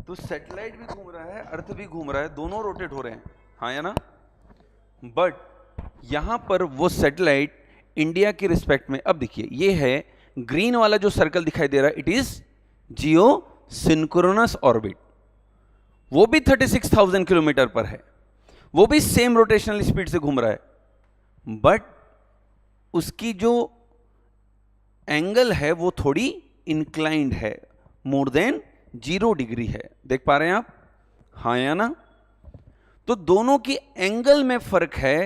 तो सैटेलाइट भी घूम रहा है, अर्थ भी घूम रहा है, दोनों रोटेट हो रहे हैं, हाँ या ना। बट यहां पर वो सैटेलाइट इंडिया के रिस्पेक्ट में, अब देखिए ये है ग्रीन वाला जो सर्कल दिखाई दे रहा है, it is geo synchronous orbit. वो भी 36,000 किलोमीटर पर है, वो भी सेम रोटेशनल स्पीड से घूम रहा है, बट उसकी जो एंगल है वो थोड़ी इंक्लाइंड है, मोर देन 0 डिग्री है। देख पा रहे हैं आप, हाँ या ना। तो दोनों की एंगल में फर्क है,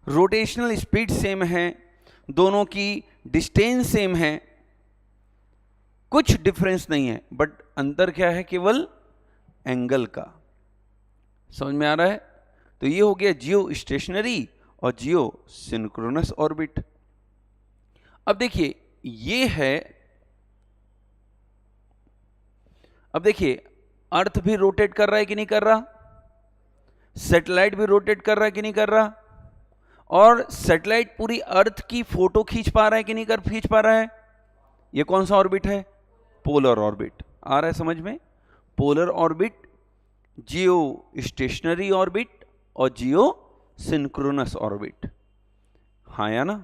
रोटेशनल स्पीड सेम है, दोनों की डिस्टेंस सेम है, कुछ डिफरेंस नहीं है, बट अंतर क्या है, केवल एंगल का। समझ में आ रहा है। तो ये हो गया जियो स्टेशनरी और जियो सिंक्रोनस ऑर्बिट। अब देखिए ये है, अब देखिए अर्थ भी रोटेट कर रहा है कि नहीं कर रहा, सैटेलाइट भी रोटेट कर रहा है कि नहीं कर रहा, और सैटेलाइट पूरी अर्थ की फोटो खींच पा रहा है कि नहीं कर खींच पा रहा है। ये कौन सा ऑर्बिट है, पोलर ऑर्बिट। आ रहा है समझ में, पोलर ऑर्बिट, जियो स्टेशनरी ऑर्बिट और जियो सिंक्रोनस ऑर्बिट, हाँ या ना।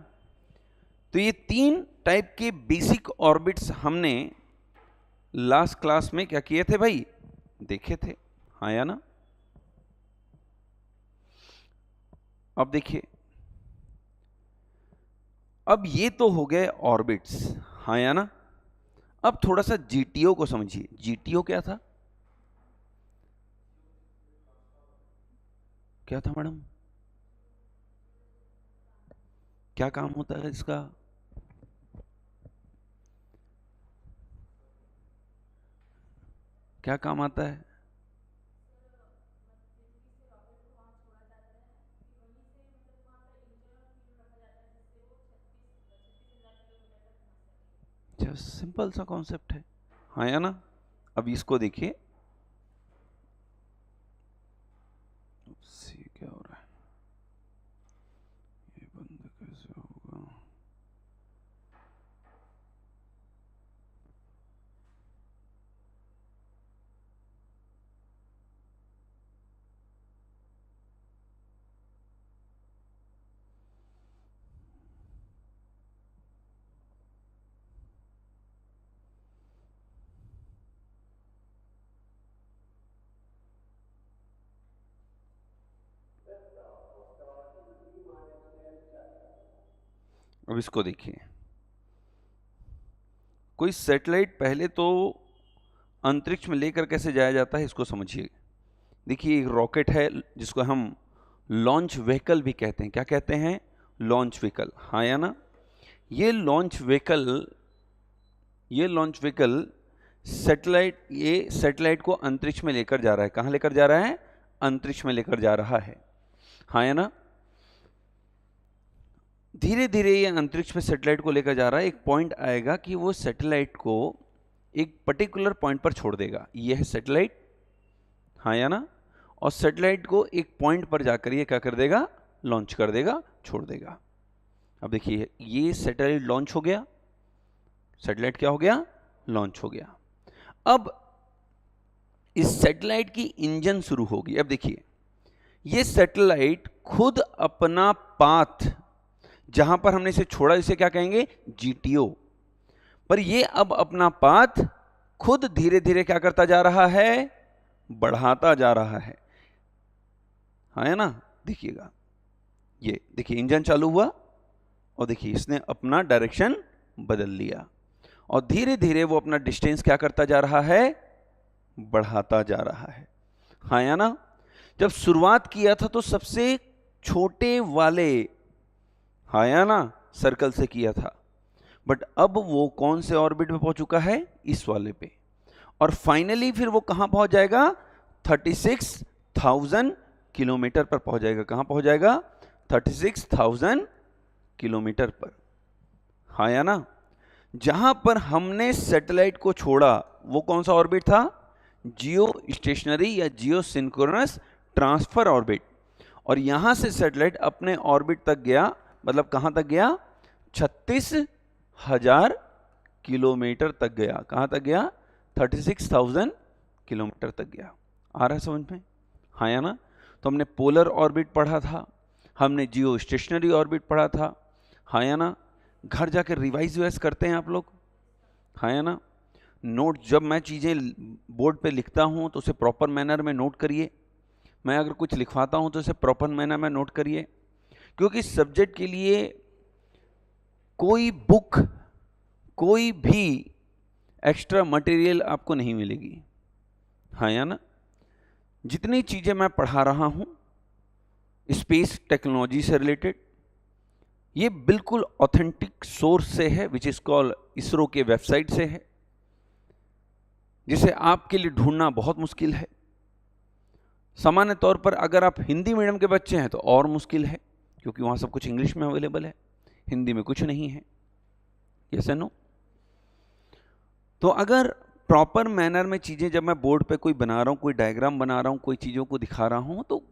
तो ये 3 टाइप के बेसिक ऑर्बिट्स हमने लास्ट क्लास में क्या किए थे भाई, देखे थे, हाँ या ना। अब देखिए, अब ये तो हो गए ऑर्बिट्स, हाँ या ना। अब थोड़ा सा जीटीओ को समझिए। जीटीओ क्या था, क्या था मैडम, क्या काम होता है इसका, क्या काम आता है। सिंपल सा कॉन्सेप्ट है, हाँ या ना। अब इसको देखिए, क्या हो रहा है, ये बंद कैसे होगा। अब इसको देखिए, कोई सैटेलाइट पहले तो अंतरिक्ष में लेकर कैसे जाया जाता है इसको समझिए। देखिए एक रॉकेट है जिसको हम लॉन्च व्हीकल भी कहते हैं, क्या कहते हैं, लॉन्च व्हीकल, हाँ या ना। ये लॉन्च व्हीकल सैटेलाइट को अंतरिक्ष में लेकर जा रहा है। कहाँ लेकर जा रहा है, अंतरिक्ष में लेकर जा रहा है, हाँ या ना। धीरे धीरे ये अंतरिक्ष में सैटेलाइट को लेकर जा रहा है, एक पॉइंट आएगा कि वो सैटेलाइट को एक पर्टिकुलर पॉइंट पर छोड़ देगा। ये है सैटेलाइट, हाँ या ना। और सैटेलाइट को एक पॉइंट पर जाकर ये क्या कर देगा, लॉन्च कर देगा, छोड़ देगा। अब देखिए ये सैटेलाइट लॉन्च हो गया, सैटेलाइट क्या हो गया, लॉन्च हो गया। अब इस सैटेलाइट की इंजन शुरू होगी। अब देखिए ये सैटेलाइट खुद अपना पाथ, जहां पर हमने इसे छोड़ा इसे क्या कहेंगे, जीटीओ, पर ये अब अपना पाथ खुद धीरे धीरे क्या करता जा रहा है, बढ़ाता जा रहा है, हाँ है ना। देखिएगा, ये देखिए इंजन चालू हुआ और देखिए इसने अपना डायरेक्शन बदल लिया और धीरे धीरे वो अपना डिस्टेंस क्या करता जा रहा है, बढ़ाता जा रहा है, हाँ या ना। जब शुरुआत किया था तो सबसे छोटे वाले, हाँ या ना, सर्कल से किया था, बट अब वो कौन से ऑर्बिट पे पहुंच चुका है, इस वाले पे, और फाइनली फिर वो कहां पहुंच जाएगा, 36,000 किलोमीटर पर पहुंच जाएगा। कहां पहुंच जाएगा, 36,000 किलोमीटर पर, हाँ या ना। जहां पर हमने सैटेलाइट को छोड़ा वो कौन सा ऑर्बिट था, जियो स्टेशनरी या जियो सिंक्रोनस ट्रांसफर ऑर्बिट, और यहां से सैटेलाइट अपने ऑर्बिट तक गया, मतलब कहां तक गया, 36,000 किलोमीटर तक गया। कहां तक गया, 36,000 किलोमीटर तक गया। आ रहा है समझ में? हाँ या ना? तो हमने पोलर ऑर्बिट पढ़ा था, हमने जियो स्टेशनरी ऑर्बिट पढ़ा था। हाँ या ना? घर जाकर रिवाइज करते हैं आप लोग? हाँ या ना? नोट, जब मैं चीज़ें बोर्ड पे लिखता हूँ तो उसे प्रॉपर मैनर में नोट करिए। मैं अगर कुछ लिखवाता हूँ तो उसे प्रॉपर मैनर में नोट करिए, क्योंकि सब्जेक्ट के लिए कोई बुक, कोई भी एक्स्ट्रा मटेरियल आपको नहीं मिलेगी। हाँ या ना? जितनी चीज़ें मैं पढ़ा रहा हूँ स्पेस टेक्नोलॉजी से रिलेटेड, ये बिल्कुल ऑथेंटिक सोर्स से है, विच इज कॉल्ड इसरो के वेबसाइट से है, जिसे आपके लिए ढूंढना बहुत मुश्किल है। सामान्य तौर पर अगर आप हिंदी मीडियम के बच्चे हैं तो और मुश्किल है, क्योंकि वहाँ सब कुछ इंग्लिश में अवेलेबल है, हिंदी में कुछ नहीं है। Yes and no? तो अगर प्रॉपर मैनर में चीज़ें, जब मैं बोर्ड पे कोई बना रहा हूँ, कोई डायग्राम बना रहा हूँ, कोई चीज़ों को दिखा रहा हूँ, तो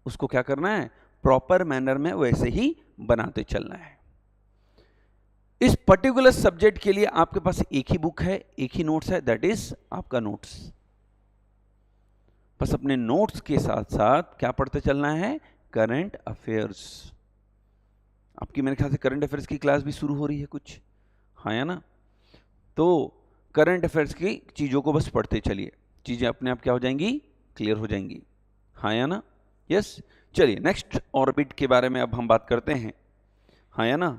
उसको क्या करना है? प्रॉपर मैनर में वैसे ही बनाते चलना है। इस पर्टिकुलर सब्जेक्ट के लिए आपके पास एक ही बुक है, एक ही नोट्स है, दैट इज आपका नोट्स। बस अपने नोट्स के साथ साथ क्या पढ़ते चलना है? Current affairs. आपकी मेरे ख्याल से करंट अफेयर्स की क्लास भी शुरू हो रही है कुछ, हाँ या ना? तो करंट अफेयर्स की चीज़ों को बस पढ़ते चलिए, चीज़ें अपने आप क्या हो जाएंगी? क्लियर हो जाएंगी। हाँ या ना? यस। चलिए नेक्स्ट ऑर्बिट के बारे में अब हम बात करते हैं। हाँ या ना?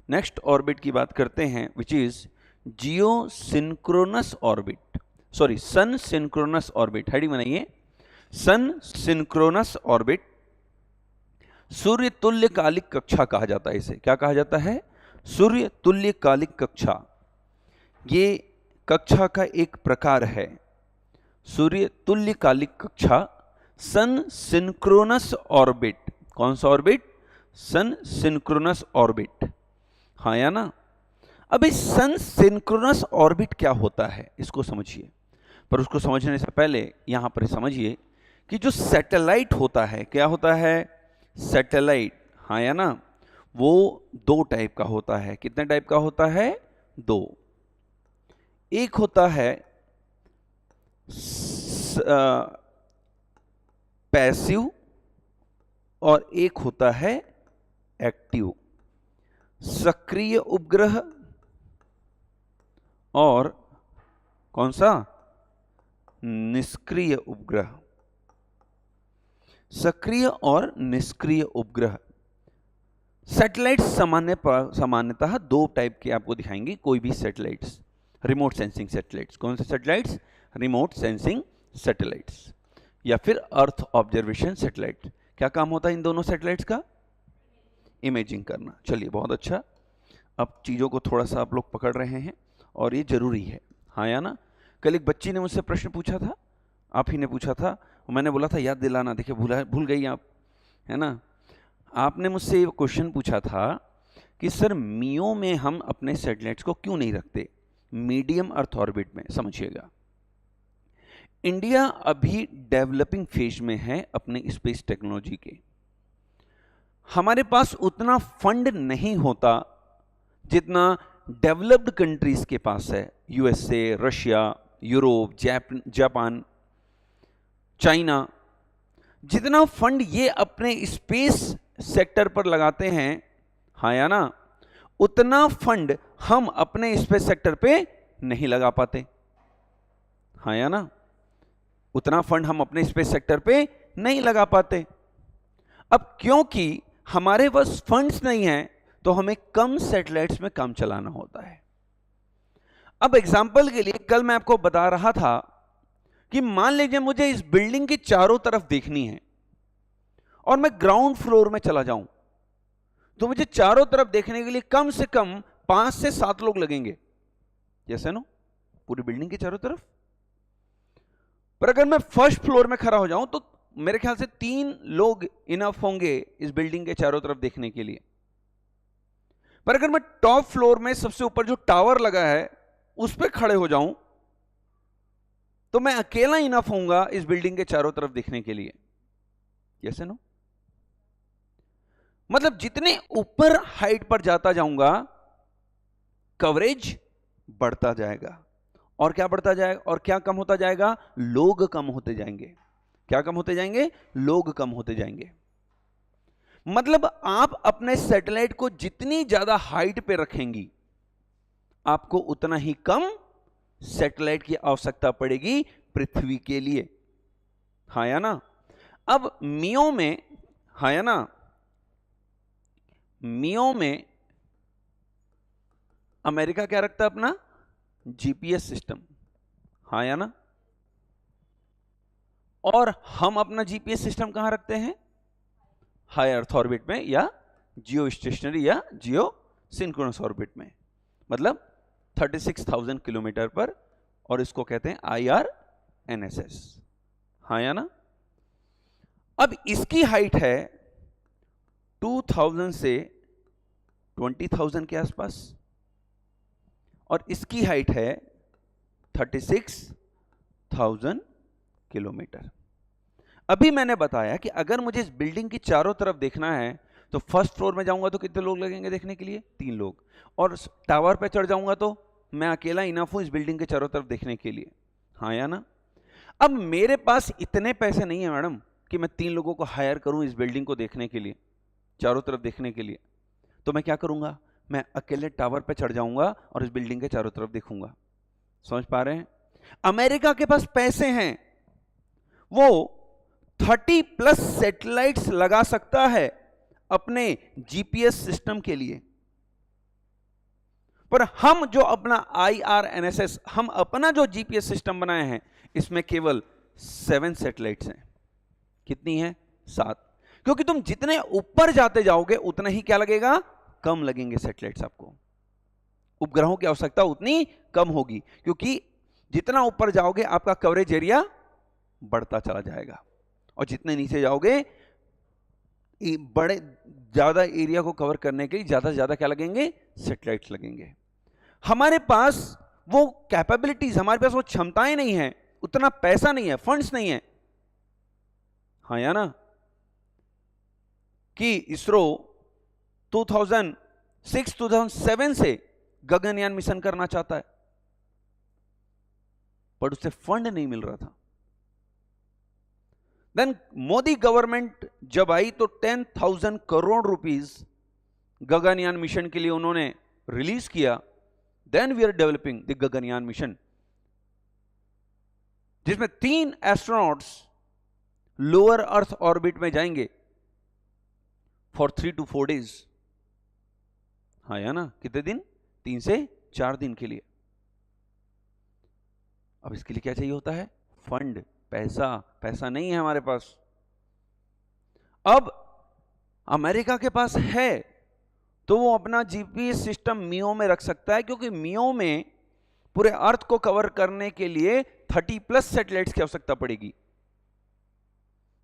नेक्स्ट ऑर्बिट की बात करते हैं, which is geo synchronous orbit, sorry sun synchronous orbit. Heading बनाइए, सन सिंक्रोनस ऑर्बिट। सूर्य तुल्यकालिक कक्षा कहा जाता है इसे। क्या कहा जाता है? सूर्य तुल्यकालिक कक्षा। ये कक्षा का एक प्रकार है, सूर्य तुल्यकालिक कक्षा, सन सिंक्रोनस ऑर्बिट। कौन सा ऑर्बिट? सन सिंक्रोनस ऑर्बिट। हाँ या ना? अब इस सन सिंक्रोनस ऑर्बिट क्या होता है इसको समझिए, पर उसको समझने से पहले यहां पर समझिए कि जो सैटेलाइट होता है, क्या होता है? सैटेलाइट। हाँ या ना? वो दो टाइप का होता है। कितने टाइप का होता है? दो। एक होता है पैसिव और एक होता है एक्टिव। सक्रिय उपग्रह और कौन सा? निष्क्रिय उपग्रह। सक्रिय और निष्क्रिय उपग्रह। सैटेलाइट सामान्यतः दो टाइप के आपको दिखाएंगे कोई भी सैटेलाइट्स। Remote sensing satellites. कौन से सैटेलाइट्स? रिमोट सेंसिंग सैटेलाइट्स या फिर अर्थ ऑब्जर्वेशन सैटेलाइट। क्या काम होता है इन दोनों सैटेलाइट्स का? इमेजिंग करना। चलिए बहुत अच्छा, अब चीज़ों को थोड़ा सा आप लोग पकड़ रहे हैं और ये जरूरी है। हाँ या ना? कल एक बच्ची ने मुझसे प्रश्न पूछा था, आप ही ने पूछा था, मैंने बोला था याद दिलाना, देखिए भूल गई आप, है ना? आपने मुझसे ये क्वेश्चन पूछा था कि सर मियो में हम अपने सैटेलाइट्स को क्यों नहीं रखते मीडियम अर्थ ऑर्बिट में? समझिएगा, इंडिया अभी डेवलपिंग फेज में है अपने स्पेस टेक्नोलॉजी के। हमारे पास उतना फंड नहीं होता जितना डेवलप्ड कंट्रीज के पास है, USA, Russia, Europe, Japan, China. जितना फंड ये अपने स्पेस सेक्टर पर लगाते हैं, हाँ या ना, उतना फंड हम अपने स्पेस सेक्टर पे नहीं लगा पाते। हाँ या ना? उतना फंड हम अपने स्पेस सेक्टर पे नहीं लगा पाते। अब क्योंकि हमारे पास फंड्स नहीं है तो हमें कम सैटेलाइट्स में काम चलाना होता है। अब एग्जाम्पल के लिए कल मैं आपको बता रहा था कि मान लीजिए मुझे इस बिल्डिंग की चारों तरफ देखनी है और मैं ग्राउंड फ्लोर में चला जाऊं, तो मुझे चारों तरफ देखने के लिए कम से कम 5 से 7 लोग लगेंगे। जैसे नो, पूरी बिल्डिंग के चारों तरफ। पर अगर मैं फर्स्ट फ्लोर में खड़ा हो जाऊं तो मेरे ख्याल से 3 लोग इनफ होंगे इस बिल्डिंग के चारों तरफ देखने के लिए। पर अगर मैं टॉप फ्लोर में सबसे ऊपर जो टावर लगा है उस पर खड़े हो जाऊं तो मैं अकेला इनफ होऊंगा इस बिल्डिंग के चारों तरफ देखने के लिए। कैसे नो? मतलब जितने ऊपर हाइट पर जाता जाऊंगा कवरेज बढ़ता जाएगा और क्या बढ़ता जाएगा, और क्या कम होता जाएगा, लोग कम होते जाएंगे। क्या कम होते जाएंगे, लोग कम होते जाएंगे। मतलब आप अपने सैटेलाइट को जितनी ज्यादा हाइट पे रखेंगी, आपको उतना ही कम सैटेलाइट की आवश्यकता पड़ेगी पृथ्वी के लिए। हाँ या ना। अब मियो में, हाँ या ना, मियो में अमेरिका क्या रखता है, अपना जीपीएस सिस्टम। हाँ या ना। और हम अपना जीपीएस सिस्टम कहां रखते हैं, हाई अर्थ ऑर्बिट में, या जियो स्टेशनरी या जियो सिंक्रोनस ऑर्बिट में, मतलब 36,000 किलोमीटर पर, और इसको कहते हैं IRNSS। हाँ या ना। अब इसकी हाइट है 2000 से 20,000 के आसपास, और इसकी हाइट है 36,000 किलोमीटर। अभी मैंने बताया कि अगर मुझे इस बिल्डिंग की चारों तरफ देखना है तो फर्स्ट फ्लोर में जाऊंगा तो कितने लोग लगेंगे देखने के लिए, 3 लोग, और टावर पे चढ़ जाऊंगा तो मैं अकेला इनफ हूं इस बिल्डिंग के चारों तरफ देखने के लिए। हाँ या ना। अब मेरे पास इतने पैसे नहीं है मैडम कि मैं 3 लोगों को हायर करूं इस बिल्डिंग को देखने के लिए, चारों तरफ देखने के लिए। तो मैं क्या करूंगा, मैं अकेले टावर पे चढ़ जाऊंगा और इस बिल्डिंग के चारों तरफ देखूंगा। समझ पा रहे हैं। अमेरिका के पास पैसे हैं, वो 30+ सैटेलाइट्स लगा सकता है अपने जीपीएस सिस्टम के लिए। पर हम जो अपना IRNSS, हम अपना जो जीपीएस सिस्टम बनाए हैं, इसमें केवल 7 सैटेलाइट्स हैं। कितनी है, 7। क्योंकि तुम जितने ऊपर जाते जाओगे उतना ही क्या लगेगा, कम लगेंगे सैटेलाइट्स आपको। उपग्रहों की आवश्यकता उतनी कम होगी, क्योंकि जितना ऊपर जाओगे आपका कवरेज एरिया बढ़ता चला जाएगा, और जितने नीचे जाओगे बड़े ज्यादा एरिया को कवर करने के लिए ज्यादा से ज्यादा क्या लगेंगे, सैटेलाइट्स लगेंगे। हमारे पास वो कैपेबिलिटीज, हमारे पास वो क्षमताएं नहीं है, उतना पैसा नहीं है, फंड्स नहीं है। हाँ या ना, कि इसरो 2006-2007 से गगनयान मिशन करना चाहता है, पर उसे फंड नहीं मिल रहा था। देन मोदी गवर्नमेंट जब आई तो 10,000 करोड़ रुपीस गगनयान मिशन के लिए उन्होंने रिलीज किया। Then we are developing the Gaganyaan mission, जिसमें 3 एस्ट्रोनॉट्स लोअर अर्थ ऑर्बिट में जाएंगे फॉर 3 to 4 days। हाँ या ना, कितने दिन, 3 से 4 दिन के लिए। अब इसके लिए क्या चाहिए होता है, फंड, पैसा। पैसा नहीं है हमारे पास। अब अमेरिका के पास है तो वो अपना जीपीएस सिस्टम मियो में रख सकता है, क्योंकि मियो में पूरे अर्थ को कवर करने के लिए 30+ सैटेलाइट्स की आवश्यकता पड़ेगी।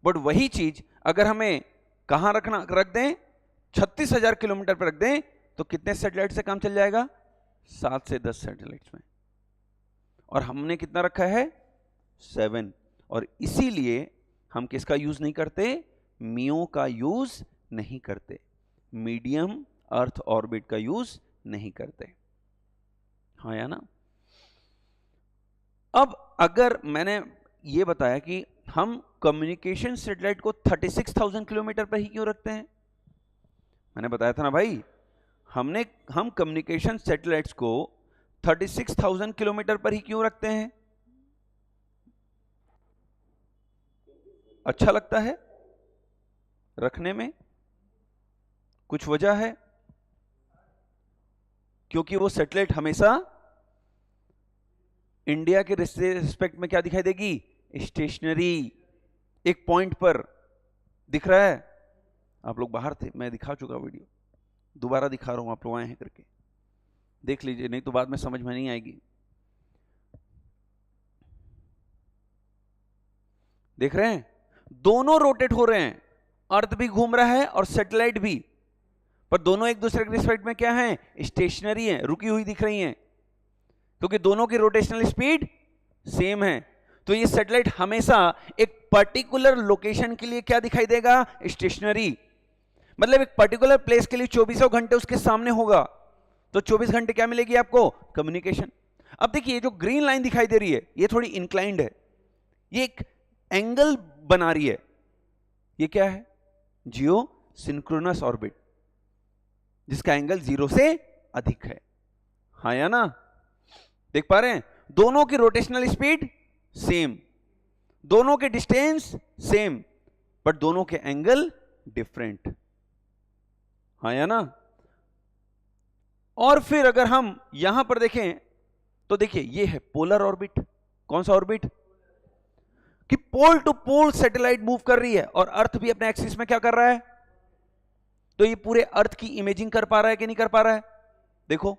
बट वही चीज अगर हमें कहां रख दें, 36,000 किलोमीटर पर रख दें, तो कितने सैटेलाइट से काम चल जाएगा, 7 से 10 सैटेलाइट्स में। और हमने कितना रखा है, 7। और इसीलिए हम किसका यूज नहीं करते, मियो का यूज नहीं करते, मीडियम अर्थ ऑर्बिट का यूज नहीं करते। हाँ या ना। अब अगर मैंने ये बताया कि हम कम्युनिकेशन सैटेलाइट को 36,000 किलोमीटर पर ही क्यों रखते हैं, मैंने बताया था ना भाई, हम कम्युनिकेशन सैटेलाइट्स को 36,000 किलोमीटर पर ही क्यों रखते हैं, अच्छा लगता है रखने में, कुछ वजह है, क्योंकि वो सैटेलाइट हमेशा इंडिया के रिस्पेक्ट में क्या दिखाई देगी, स्टेशनरी, एक पॉइंट पर दिख रहा है। आप लोग बाहर थे, मैं दिखा चुका वीडियो, दोबारा दिखा रहा हूं, आप लोग आए हैं करके देख लीजिए, नहीं तो बाद में समझ में नहीं आएगी। देख रहे हैं, दोनों रोटेट हो रहे हैं, अर्थ भी घूम रहा है और सैटेलाइट भी, पर दोनों एक दूसरे के रिस्पेक्ट में क्या है, स्टेशनरी है, रुकी हुई दिख रही हैं, क्योंकि दोनों की रोटेशनल स्पीड सेम है। तो ये सैटेलाइट हमेशा एक पर्टिकुलर लोकेशन के लिए क्या दिखाई देगा, स्टेशनरी। मतलब एक पर्टिकुलर प्लेस के लिए 24 घंटे उसके सामने होगा, तो 24 घंटे क्या मिलेगी आपको, कम्युनिकेशन। अब देखिए जो ग्रीन लाइन दिखाई दे रही है ये थोड़ी इंक्लाइंड है, ये एक एंगल बना रही है, ये क्या है? जियो सिंक्रोनस ऑर्बिट, जिसका एंगल 0 से अधिक है। हाँ या ना? देख पा रहे हैं? दोनों की रोटेशनल स्पीड सेम, दोनों के डिस्टेंस सेम, बट दोनों के एंगल डिफरेंट। हाँ या ना? और फिर अगर हम यहां पर देखें तो देखिए ये है पोलर ऑर्बिट। कौन सा ऑर्बिट? कि pole to pole satellite move कर रही है और अर्थ भी अपने एक्सिस में क्या कर रहा है? तो ये पूरे अर्थ की इमेजिंग कर पा रहा है कि नहीं कर पा रहा है? देखो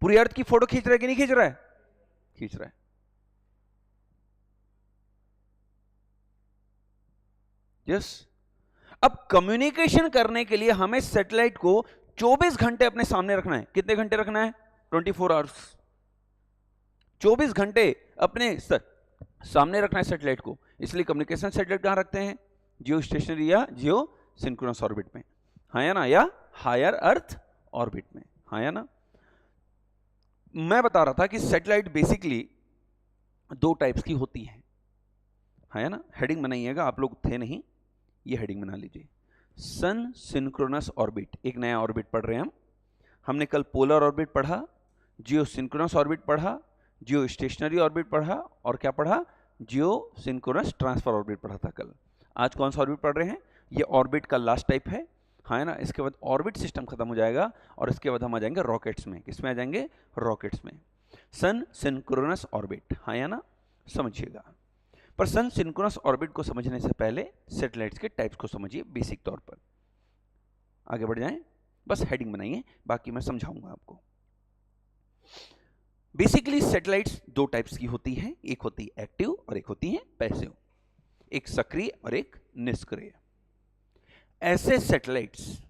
पूरी अर्थ की फोटो खींच रहा है कि नहीं खींच रहा है? खींच रहा है। यस। अब कम्युनिकेशन करने के लिए हमें सैटेलाइट को 24 घंटे अपने सामने रखना है। कितने घंटे रखना है? 24 आवर्स। 24 घंटे अपने सामने रखना है सैटेलाइट को। इसलिए कम्युनिकेशन सैटेलाइट कहां रखते हैं? जियो स्टेशनरी या जियो सिंक्रोनस ऑर्बिट में। हाँ या ना? या हायर अर्थ ऑर्बिट में। हाँ या ना? मैं बता रहा था कि सैटेलाइट बेसिकली 2 टाइप्स की होती हैं। हाँ या ना? हेडिंग बनाइएगा, आप लोग थे नहीं, ये हेडिंग बना लीजिए। सन सिंक्रोनस ऑर्बिट, एक नया ऑर्बिट पढ़ रहे हैं हम। हमने कल पोलर ऑर्बिट पढ़ा, जियो सिंक्रोनस ऑर्बिट पढ़ा, जियो स्टेशनरी ऑर्बिट पढ़ा, और क्या पढ़ा? जियो सिंक्रोनस ट्रांसफर ऑर्बिट पढ़ा था कल। आज कौन सा ऑर्बिट पढ़ रहे हैं? ये ऑर्बिट का लास्ट टाइप है। हाँ ना? इसके बाद ऑर्बिट सिस्टम खत्म हो जाएगा और इसके बाद हम आ जाएंगे रॉकेट्स में। किसमें आ जाएंगे? रॉकेट्स में। सन सिंक्रोनस ऑर्बिट। हाँ या ना? समझिएगा। पर सन सिंक्रोनस ऑर्बिट को समझने से पहले सैटेलाइट्स के टाइप्स को समझिए बेसिक तौर पर। आगे बढ़ जाएं, बस हेडिंग बनाइए, बाकी मैं समझाऊंगा आपको। बेसिकली सैटेलाइट्स 2 टाइप्स की होती हैं, एक होती है एक्टिव और एक होती है पैसिव, एक सक्रिय और एक निष्क्रिय। ऐसे सैटेलाइट्स,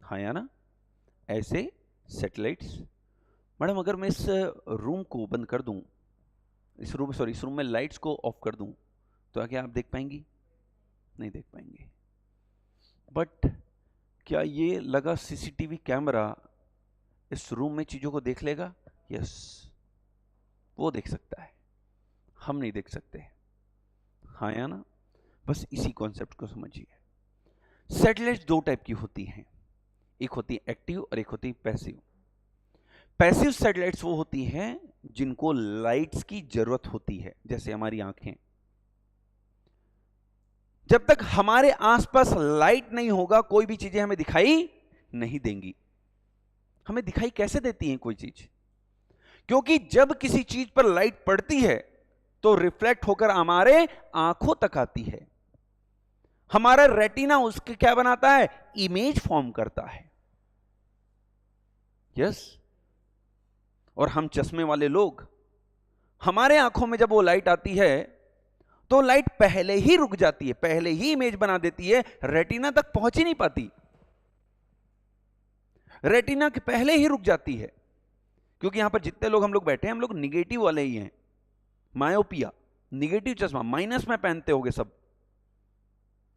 हाँ या ना? ऐसे सैटेलाइट्स, मैडम अगर मैं इस रूम को बंद कर दूं, इस रूम में लाइट्स को ऑफ कर दूं, तो क्या आप देख पाएंगी? नहीं देख पाएंगे। बट क्या ये लगा सीसीटीवी कैमरा इस रूम में चीजों को देख लेगा? यस, वो देख सकता है, हम नहीं देख सकते। हाँ या ना? बस इसी कॉन्सेप्ट को समझिए। सैटेलाइट्स 2 टाइप की होती हैं, एक होती है एक्टिव और एक होती है पैसिव। पैसिव सैटेलाइट्स वो होती हैं जिनको लाइट्स की जरूरत होती है, जैसे हमारी आंखें। जब तक हमारे आसपास लाइट नहीं होगा कोई भी चीजें हमें दिखाई नहीं देंगी। हमें दिखाई कैसे देती हैं कोई चीज? क्योंकि जब किसी चीज पर लाइट पड़ती है तो रिफ्लेक्ट होकर हमारे आंखों तक आती है। हमारा रेटिना उसके क्या बनाता है? इमेज फॉर्म करता है। यस। और हम चश्मे वाले लोग, हमारे आंखों में जब वो लाइट आती है तो लाइट पहले ही रुक जाती है, पहले ही इमेज बना देती है, रेटिना तक पहुंच ही नहीं पाती, रेटिना के पहले ही रुक जाती है। क्योंकि यहां पर जितने लोग हम लोग बैठे हैं, हम लोग निगेटिव वाले ही हैं। मायोपिया, निगेटिव चश्मा, माइनस में पहनते होंगे सब,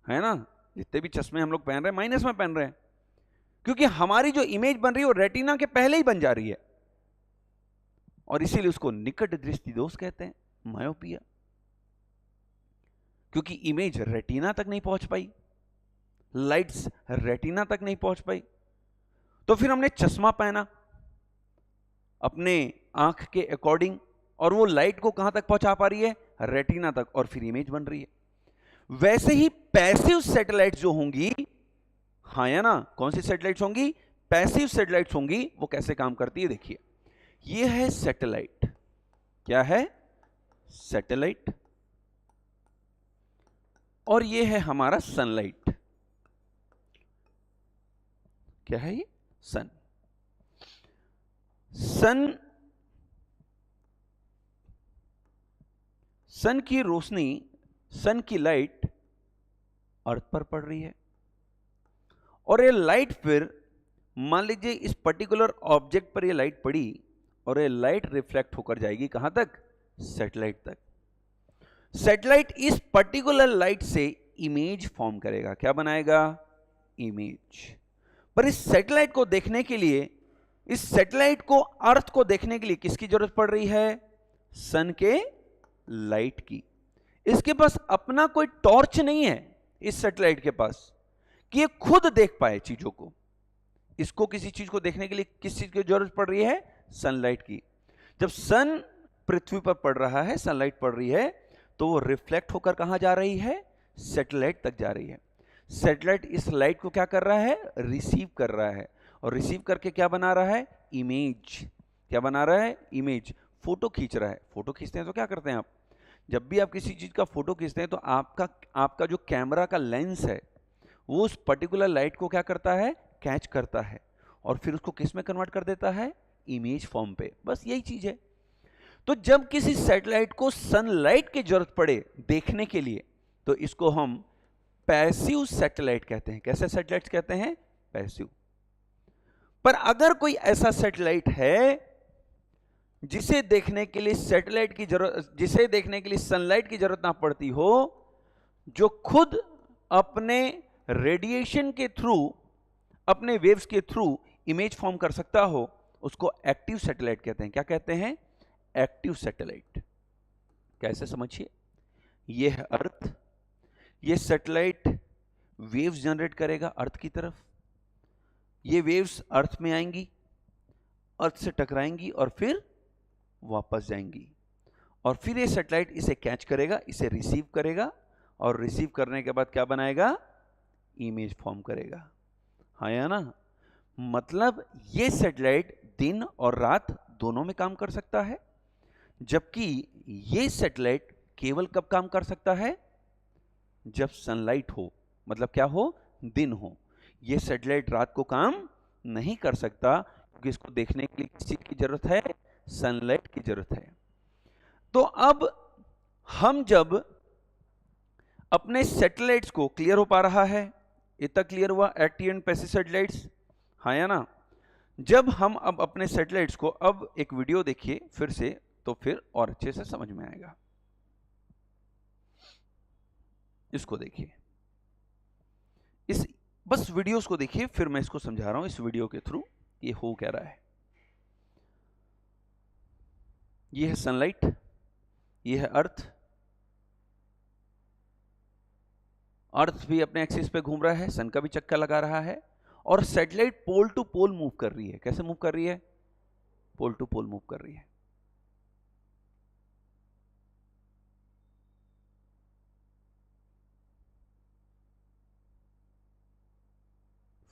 है ना? जितने भी चश्मे हम लोग पहन रहे हैं माइनस में पहन रहे हैं, क्योंकि हमारी जो इमेज बन रही है वो रेटिना के पहले ही बन जा रही है, और इसीलिए उसको निकट दृष्टि दोष कहते हैं, मायोपिया। क्योंकि इमेज रेटिना तक नहीं पहुंच पाई, लाइट्स रेटिना तक नहीं पहुंच पाई, तो फिर हमने चश्मा पहना अपने आंख के अकॉर्डिंग, और वो लाइट को कहां तक पहुंचा पा रही है? रेटिना तक, और फिर इमेज बन रही है। वैसे ही पैसिव सैटेलाइट्स जो होंगी, हाँ या ना? कौन सी सैटेलाइट्स होंगी? पैसिव सैटेलाइट्स होंगी। वो कैसे काम करती है देखिए। ये है सैटेलाइट, क्या है? सैटेलाइट। और ये है हमारा सनलाइट, क्या है ये? सन। सन की रोशनी, सन की लाइट अर्थ पर पड़ रही है, और ये लाइट फिर मान लीजिए इस पर्टिकुलर ऑब्जेक्ट पर ये लाइट पड़ी, और ये लाइट रिफ्लेक्ट होकर जाएगी कहां तक? सैटेलाइट तक। सैटेलाइट इस पर्टिकुलर लाइट से इमेज फॉर्म करेगा। क्या बनाएगा? इमेज। पर इस सैटेलाइट को देखने के लिए इस सैटेलाइट को, अर्थ को देखने के लिए किसकी जरूरत पड़ रही है? सन के लाइट की। इसके पास अपना कोई टॉर्च नहीं है इस सैटेलाइट के पास कि ये खुद देख पाए चीजों को। इसको किसी चीज को देखने के लिए किस चीज की जरूरत पड़ रही है? सनलाइट की। जब सन पृथ्वी पर पड़ रहा है, सनलाइट पड़ रही है, तो वो रिफ्लेक्ट होकर कहां जा रही है? सैटेलाइट तक जा रही है। सैटेलाइट इस लाइट को क्या कर रहा है? रिसीव कर रहा है, और रिसीव करके क्या बना रहा है? इमेज। क्या बना रहा है? इमेज। फोटो खींच रहा है। फोटो खींचते हैं तो क्या करते हैं आप? जब भी आप किसी चीज का फोटो खींचते हैं तो आपका जो कैमरा का लेंस है वो उस पर्टिकुलर लाइट को क्या करता है? कैच करता है, और फिर उसको किस में कन्वर्ट कर देता है? इमेज फॉर्म पे। बस यही चीज है। तो जब किसी सैटेलाइट को सनलाइट की जरूरत पड़े देखने के लिए, तो इसको हम पैसिव सैटेलाइट कहते हैं। कैसे सैटेलाइट कहते हैं? पैसिव। पर अगर कोई ऐसा सैटेलाइट है जिसे देखने के लिए सैटेलाइट की जरूरत, जिसे देखने के लिए सनलाइट की जरूरत ना पड़ती हो, जो खुद अपने रेडिएशन के थ्रू, अपने वेव्स के थ्रू इमेज फॉर्म कर सकता हो, उसको एक्टिव सैटेलाइट कहते हैं। क्या कहते हैं? Active satellite. कैसे? समझिए। यह है अर्थ। यह सैटेलाइट वेव्स जनरेट करेगा अर्थ की तरफ। ये वेव्स अर्थ में आएंगी, अर्थ से टकराएंगी और फिर वापस जाएंगी, और फिर ये सैटेलाइट इसे कैच करेगा, इसे रिसीव करेगा, और रिसीव करने के बाद क्या बनाएगा? इमेज फॉर्म करेगा। हाँ या ना? मतलब ये सैटेलाइट दिन और रात दोनों में काम कर सकता है, जबकि ये सैटेलाइट केवल कब काम कर सकता है? जब सनलाइट हो। मतलब क्या हो? दिन हो। ये सैटेलाइट रात को काम नहीं कर सकता, क्योंकि इसको देखने के लिए किसी की जरूरत है? सनलाइट की जरूरत है। तो अब हम जब अपने सैटेलाइट्स को, क्लियर हो पा रहा है? इतना क्लियर हुआ? Active and passive satellites. हाँ या ना? जब हम अब अपने सैटेलाइट्स को, अब एक वीडियो देखिए फिर से, तो फिर और अच्छे से समझ में आएगा। इसको देखिए, इस बस वीडियोस को देखिए, फिर मैं इसको समझा रहा हूं इस वीडियो के थ्रू ये हो क्या रहा है। ये है सनलाइट, ये है अर्थ। अर्थ भी अपने एक्सिस पे घूम रहा है, सन का भी चक्कर लगा रहा है, और satellite pole to pole move कर रही है। कैसे मूव कर रही है? पोल टू पोल मूव कर रही है।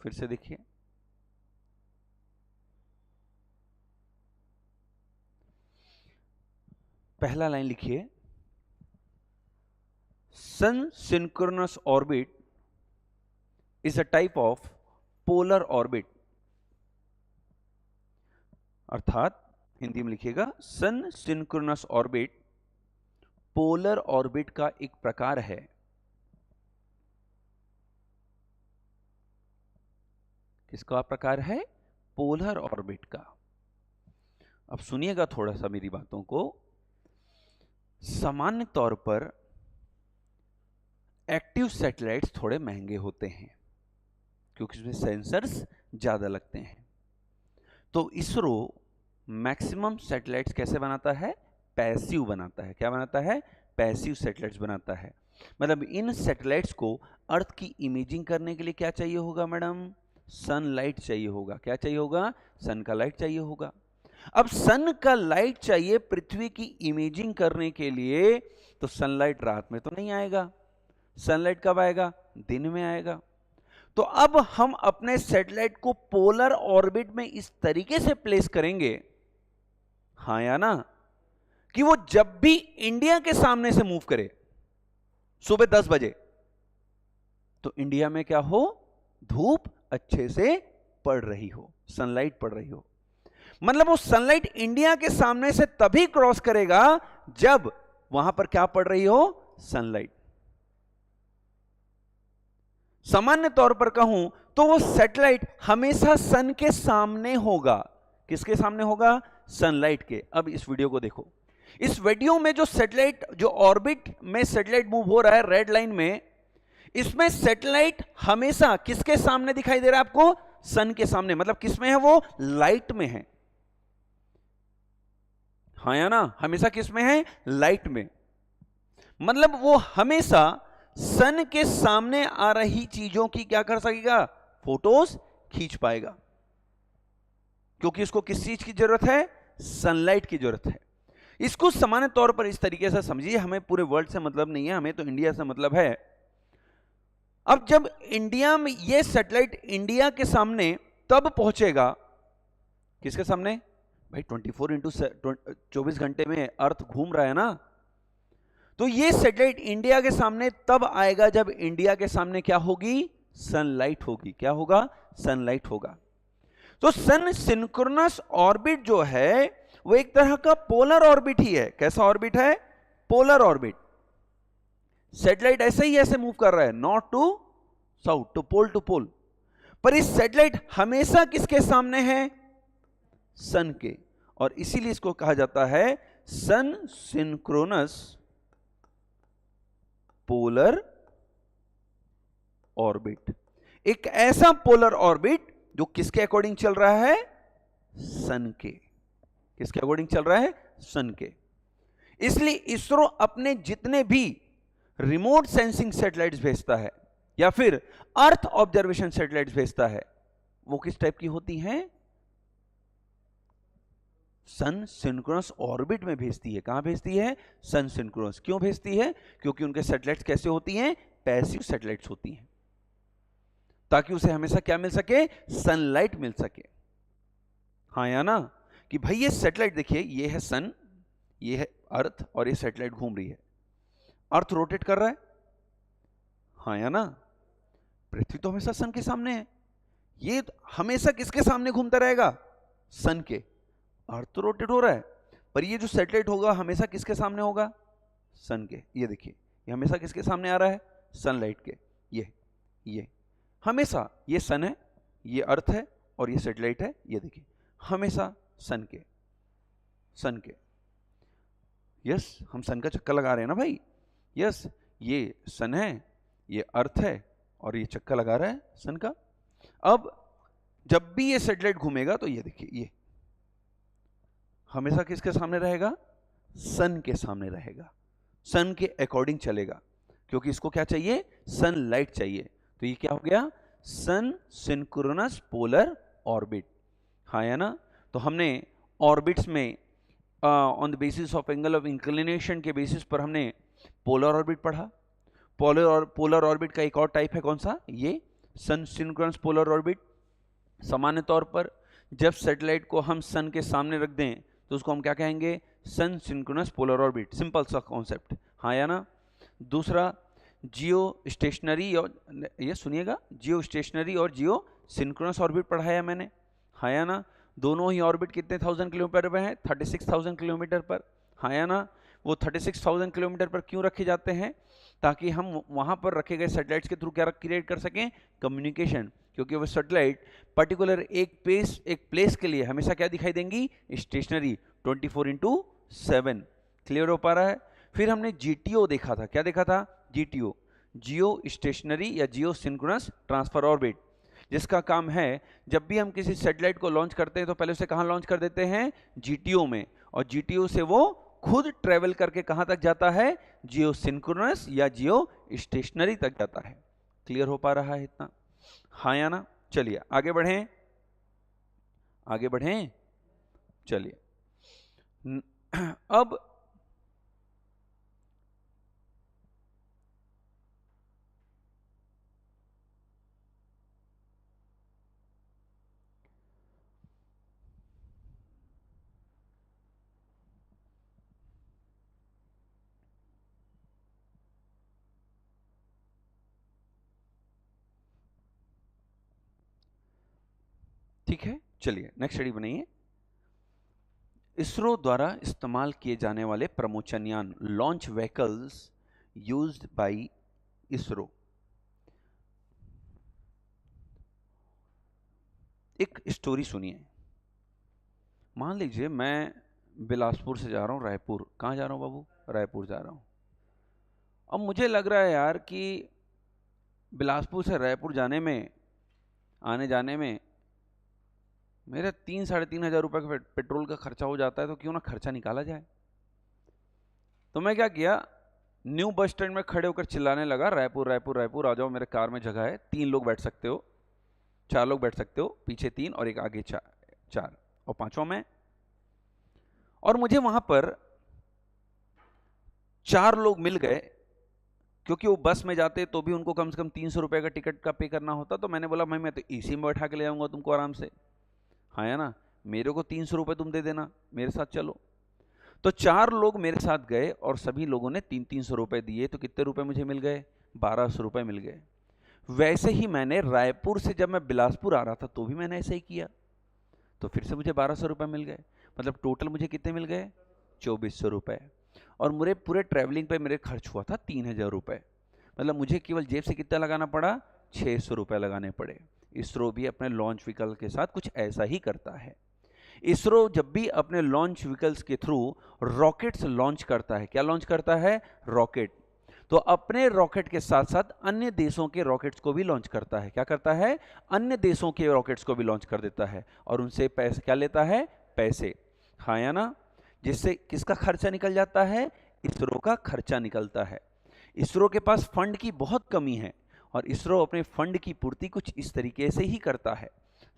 फिर से देखिए, पहला लाइन लिखिए, sun synchronous orbit is a type of polar orbit। अर्थात हिंदी में लिखिएगा, सन सिंक्रोनस ऑर्बिट पोलर ऑर्बिट का एक प्रकार है। किसका प्रकार है? पोलर ऑर्बिट का। अब सुनिएगा थोड़ा सा मेरी बातों को। सामान्य तौर पर एक्टिव सैटेलाइट्स थोड़े महंगे होते हैं, क्योंकि इसमें सेंसर्स ज्यादा लगते हैं। तो इसरो मैक्सिमम सैटेलाइट्स कैसे बनाता है? पैसिव बनाता है। क्या बनाता है? पैसिव सैटेलाइट्स बनाता है। मतलब इन सैटेलाइट्स को अर्थ की इमेजिंग करने के लिए क्या चाहिए होगा मैडम? सनलाइट चाहिए होगा। क्या चाहिए होगा? सन का लाइट चाहिए होगा। अब सन का लाइट चाहिए पृथ्वी की इमेजिंग करने के लिए, तो सनलाइट रात में तो नहीं आएगा। सनलाइट कब आएगा? दिन में आएगा। तो अब हम अपने सैटेलाइट को पोलर ऑर्बिट में इस तरीके से प्लेस करेंगे, हाँ या ना, कि वो जब भी इंडिया के सामने से मूव करे सुबह 10 बजे, तो इंडिया में क्या हो? धूप अच्छे से पड़ रही हो, सनलाइट पड़ रही हो। मतलब वो सनलाइट इंडिया के सामने से तभी क्रॉस करेगा जब वहां पर क्या पड़ रही हो? सनलाइट। सामान्य तौर पर कहूं तो वो सैटेलाइट हमेशा सन के सामने होगा। किसके सामने होगा? सनलाइट के। अब इस वीडियो को देखो। इस वीडियो में जो सैटेलाइट, जो ऑर्बिट में सैटेलाइट मूव हो रहा है रेड लाइन में, इसमें सैटेलाइट हमेशा किसके सामने दिखाई दे रहा है आपको? सन के सामने, मतलब किस में है वो? लाइट में है। हाँ या ना? हमेशा किस में है? लाइट में। मतलब वो हमेशा सन के सामने आ रही चीजों की क्या कर सकेगा? फोटोज खींच पाएगा, क्योंकि उसको किस चीज की जरूरत है? सनलाइट की जरूरत है। इसको सामान्य तौर पर इस तरीके से समझिए, हमें पूरे वर्ल्ड से मतलब नहीं है, हमें तो इंडिया से मतलब है। अब जब इंडिया में ये सैटेलाइट इंडिया के सामने तब पहुंचेगा, किसके सामने भाई? 24 घंटे में अर्थ घूम रहा है ना, तो ये सैटेलाइट इंडिया के सामने तब आएगा जब इंडिया के सामने क्या होगी? सनलाइट होगी। क्या होगा? सनलाइट होगा। तो सन सिंक्रोनस ऑर्बिट जो है वो एक तरह का पोलर ऑर्बिट ही है। कैसा ऑर्बिट है? Polar orbit. सैटेलाइट ऐसे ही ऐसे मूव कर रहा है, north to south, to pole to pole, पर इस सैटेलाइट हमेशा किसके सामने है? सन के। और इसीलिए इसको कहा जाता है सन सिंक्रोनस पोलर ऑर्बिट। एक ऐसा पोलर ऑर्बिट जो किसके अकॉर्डिंग चल रहा है? सन के। किसके अकॉर्डिंग चल रहा है? सन के। इसलिए इसरो अपने जितने भी रिमोट सेंसिंग सैटेलाइट्स भेजता है या फिर अर्थ ऑब्जर्वेशन सैटेलाइट्स भेजता है, वो किस टाइप की होती हैं? सन सिंक्रोनस ऑर्बिट में भेजती है। कहां भेजती है? सन सिंक्रोनस। क्यों भेजती है? क्योंकि उनके सैटेलाइट्स कैसे होती हैं? पैसिव सैटेलाइट्स होती हैं, ताकि उसे हमेशा क्या मिल सके? सनलाइट मिल सके। हाँ या ना? कि भाई ये सैटेलाइट देखिए, ये है सन, ये है अर्थ, और ये सैटेलाइट घूम रही है। अर्थ रोटेट कर रहा है, हाँ या ना? पृथ्वी तो हमेशा सन के सामने है, ये हमेशा किसके सामने घूमता रहेगा? सन के। अर्थ तो रोटेट हो रहा है, पर ये जो सैटेलाइट होगा हमेशा किसके सामने होगा? सन के। ये देखिए, ये हमेशा किसके सामने आ रहा है? सनलाइट के। ये हमेशा, ये सन है, ये अर्थ है, और ये सैटेलाइट है। ये देखिए, हमेशा सन के, सन के। यस, हम सन का चक्कर लगा रहे हैं ना भाई। यस, ये सन है, ये अर्थ है, और ये चक्कर लगा रहा है सन का। अब जब भी ये सैटेलाइट घूमेगा तो ये देखिए, ये हमेशा किसके सामने रहेगा? सन के सामने रहेगा, सन के अकॉर्डिंग चलेगा, क्योंकि इसको क्या चाहिए? सनलाइट चाहिए। तो ये क्या हो गया? सन सिंक्रोनस पोलर ऑर्बिट। हाँ या ना? तो हमने ऑर्बिट्स में on the basis of angle of inclination के बेसिस पर हमने पोलर ऑर्बिट पढ़ा। पोलर ऑर्बिट का एक और टाइप है, कौन सा? ये सन सिंक्रोनस पोलर ऑर्बिट। सामान्य तौर पर जब सैटेलाइट को हम सन के सामने रख दें तो उसको हम क्या कहेंगे? सन सिंक्रोनस पोलर ऑर्बिट। सिंपल सा कॉन्सेप्ट, हाँ या ना? दूसरा, जियो स्टेशनरी, और ये सुनिएगा, जियो स्टेशनरी और जियो सिंक्रोनस ऑर्बिट पढ़ाया मैंने, हाँ या ना? दोनों ही ऑर्बिट कितने 1000 किलोमीटर पर है? 36,000 किलोमीटर पर, हाँ या ना? वो 36,000 किलोमीटर पर क्यों रखे जाते हैं? ताकि हम वहां पर रखे गए सैटेलाइट्स के थ्रू क्या क्रिएट कर सकें? कम्युनिकेशन। क्योंकि वो सैटेलाइट पर्टिकुलर एक प्लेस के लिए हमेशा क्या दिखाई देंगी? स्टेशनरी, 24/7। क्लियर हो पा रहा है? फिर हमने जीटीओ देखा था। क्या देखा था? जीटीओ, जियो स्टेशनरी या जियो सिंक्रोनस ट्रांसफर ऑर्बिट, जिसका काम है जब भी हम किसी सैटेलाइट को लॉन्च करते हैं तो पहले उसे कहां लॉन्च कर देते हैं? जीटीओ में, और जीटीओ से वो खुद ट्रेवल करके कहां तक जाता है? जियो सिंक्रोनस या जियो स्टेशनरी तक जाता है। क्लियर हो पा रहा है इतना? हाँ या ना? चलिए आगे बढ़ें, आगे बढ़ें। चलिए अब ठीक है, चलिए नेक्स्ट स्टडी बनाइए। इसरो द्वारा इस्तेमाल किए जाने वाले प्रमोचन यान, launch vehicles used by ISRO. एक स्टोरी सुनिए। मान लीजिए मैं बिलासपुर से जा रहा हूँ रायपुर। कहाँ जा रहा हूँ बाबू? रायपुर जा रहा हूँ। अब मुझे लग रहा है यार कि बिलासपुर से रायपुर जाने में, आने जाने में मेरा 3-3,500 रुपये का पेट्रोल का खर्चा हो जाता है, तो क्यों ना खर्चा निकाला जाए। तो मैं क्या किया, न्यू बस स्टैंड में खड़े होकर चिल्लाने लगा, रायपुर रायपुर रायपुर आ जाओ, मेरे कार में जगह है, 3 लोग बैठ सकते हो, 4 लोग बैठ सकते हो, पीछे 3 और एक आगे 4 और 5वां मैं। और मुझे वहां पर 4 लोग मिल गए, क्योंकि वो बस में जाते तो भी उनको कम से कम 300 रुपए का टिकट का पे करना होता। तो मैंने बोला भाई मैं तो एसी में बैठा के ले जाऊंगा तुमको आराम से, हाँ है ना, मेरे को 300 रुपए तुम दे देना, मेरे साथ चलो। तो 4 लोग मेरे साथ गए और सभी लोगों ने 300 रुपए दिए, तो कितने रुपए मुझे मिल गए, 1200 रुपए मिल गए। वैसे ही मैंने रायपुर से जब मैं बिलासपुर आ रहा था तो भी मैंने ऐसा ही किया, तो फिर से मुझे 1200 रुपए मिल गए। मतलब टोटल मुझे कितने मिल गए, 2400 रुपए। और मेरे पूरे ट्रैवलिंग पे मेरे खर्च हुआ था 3000 रुपए। मतलब मुझे केवल जेब से कितना लगाना पड़ा, 600 रुपए लगाने पड़े। इसरो भी अपने लॉन्च व्हीकल के साथ कुछ ऐसा ही करता है। इसरो जब भी अपने लॉन्च व्हीकल्स के थ्रू रॉकेट्स लॉन्च करता है, क्या लॉन्च करता है, रॉकेट, तो अपने रॉकेट के साथ साथ अन्य देशों के रॉकेट्स को भी लॉन्च करता है। क्या करता है, अन्य देशों के रॉकेट्स को भी लॉन्च कर देता है, और उनसे पैसे क्या लेता है, पैसे, हाँ या ना। जिससे किसका खर्चा निकल जाता है, इसरो का खर्चा निकलता है। इसरो के पास फंड की बहुत कमी है, और इसरो अपने फंड की पूर्ति कुछ इस तरीके से ही करता है।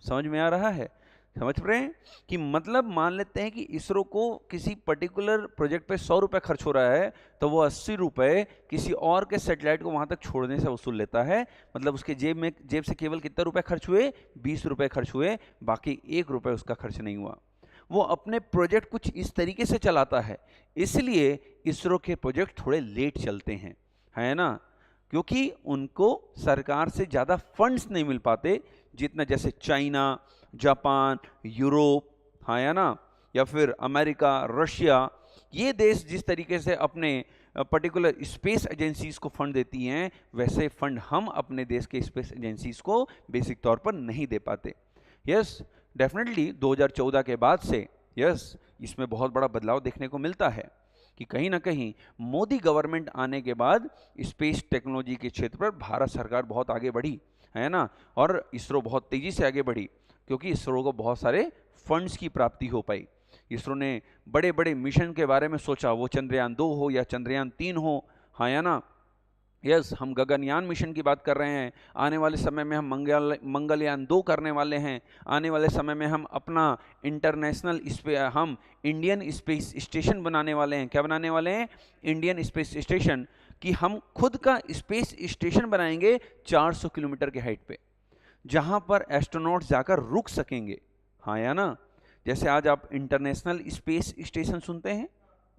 समझ में आ रहा है, समझ रहे हैं कि मतलब मान लेते हैं कि इसरो को किसी पर्टिकुलर प्रोजेक्ट पे 100 रुपए खर्च हो रहा है, तो वो 80 रुपए किसी और के सैटेलाइट को वहां तक छोड़ने से वसूल लेता है। मतलब उसके जेब से केवल कितने रुपए खर्च हुए, 20 रुपए खर्च हुए, बाकी 1 रुपए उसका खर्च नहीं हुआ। वो अपने प्रोजेक्ट कुछ इस तरीके से चलाता है, इसलिए इसरो के प्रोजेक्ट थोड़े लेट चलते हैं, है ना, क्योंकि उनको सरकार से ज़्यादा फंड्स नहीं मिल पाते जितना जैसे चाइना, जापान, यूरोप, हाँ या ना, या फिर अमेरिका, रशिया, ये देश जिस तरीके से अपने पर्टिकुलर स्पेस एजेंसीज को फंड देती हैं, वैसे फंड हम अपने देश के स्पेस एजेंसीज को बेसिक तौर पर नहीं दे पाते। यस, डेफिनेटली 2014 के बाद से यस इसमें बहुत बड़ा बदलाव देखने को मिलता है कि कहीं ना कहीं मोदी गवर्नमेंट आने के बाद स्पेस टेक्नोलॉजी के क्षेत्र पर भारत सरकार बहुत आगे बढ़ी, है ना, और इसरो बहुत तेजी से आगे बढ़ी, क्योंकि इसरो को बहुत सारे फंड्स की प्राप्ति हो पाई। इसरो ने बड़े बड़े मिशन के बारे में सोचा, वो चंद्रयान 2 हो या चंद्रयान 3 हो, हाँ या ना। यस, हम गगनयान मिशन की बात कर रहे हैं, आने वाले समय में हम मंगलयान 2 करने वाले हैं, आने वाले समय में हम अपना हम इंडियन स्पेस स्टेशन बनाने वाले हैं। क्या बनाने वाले हैं, इंडियन स्पेस स्टेशन, कि हम खुद का स्पेस स्टेशन बनाएंगे 400 किलोमीटर के हाइट पे, जहां पर एस्ट्रोनॉट्स जाकर रुक सकेंगे, हाँ या ना। जैसे आज आप इंटरनेशनल स्पेस स्टेशन सुनते हैं,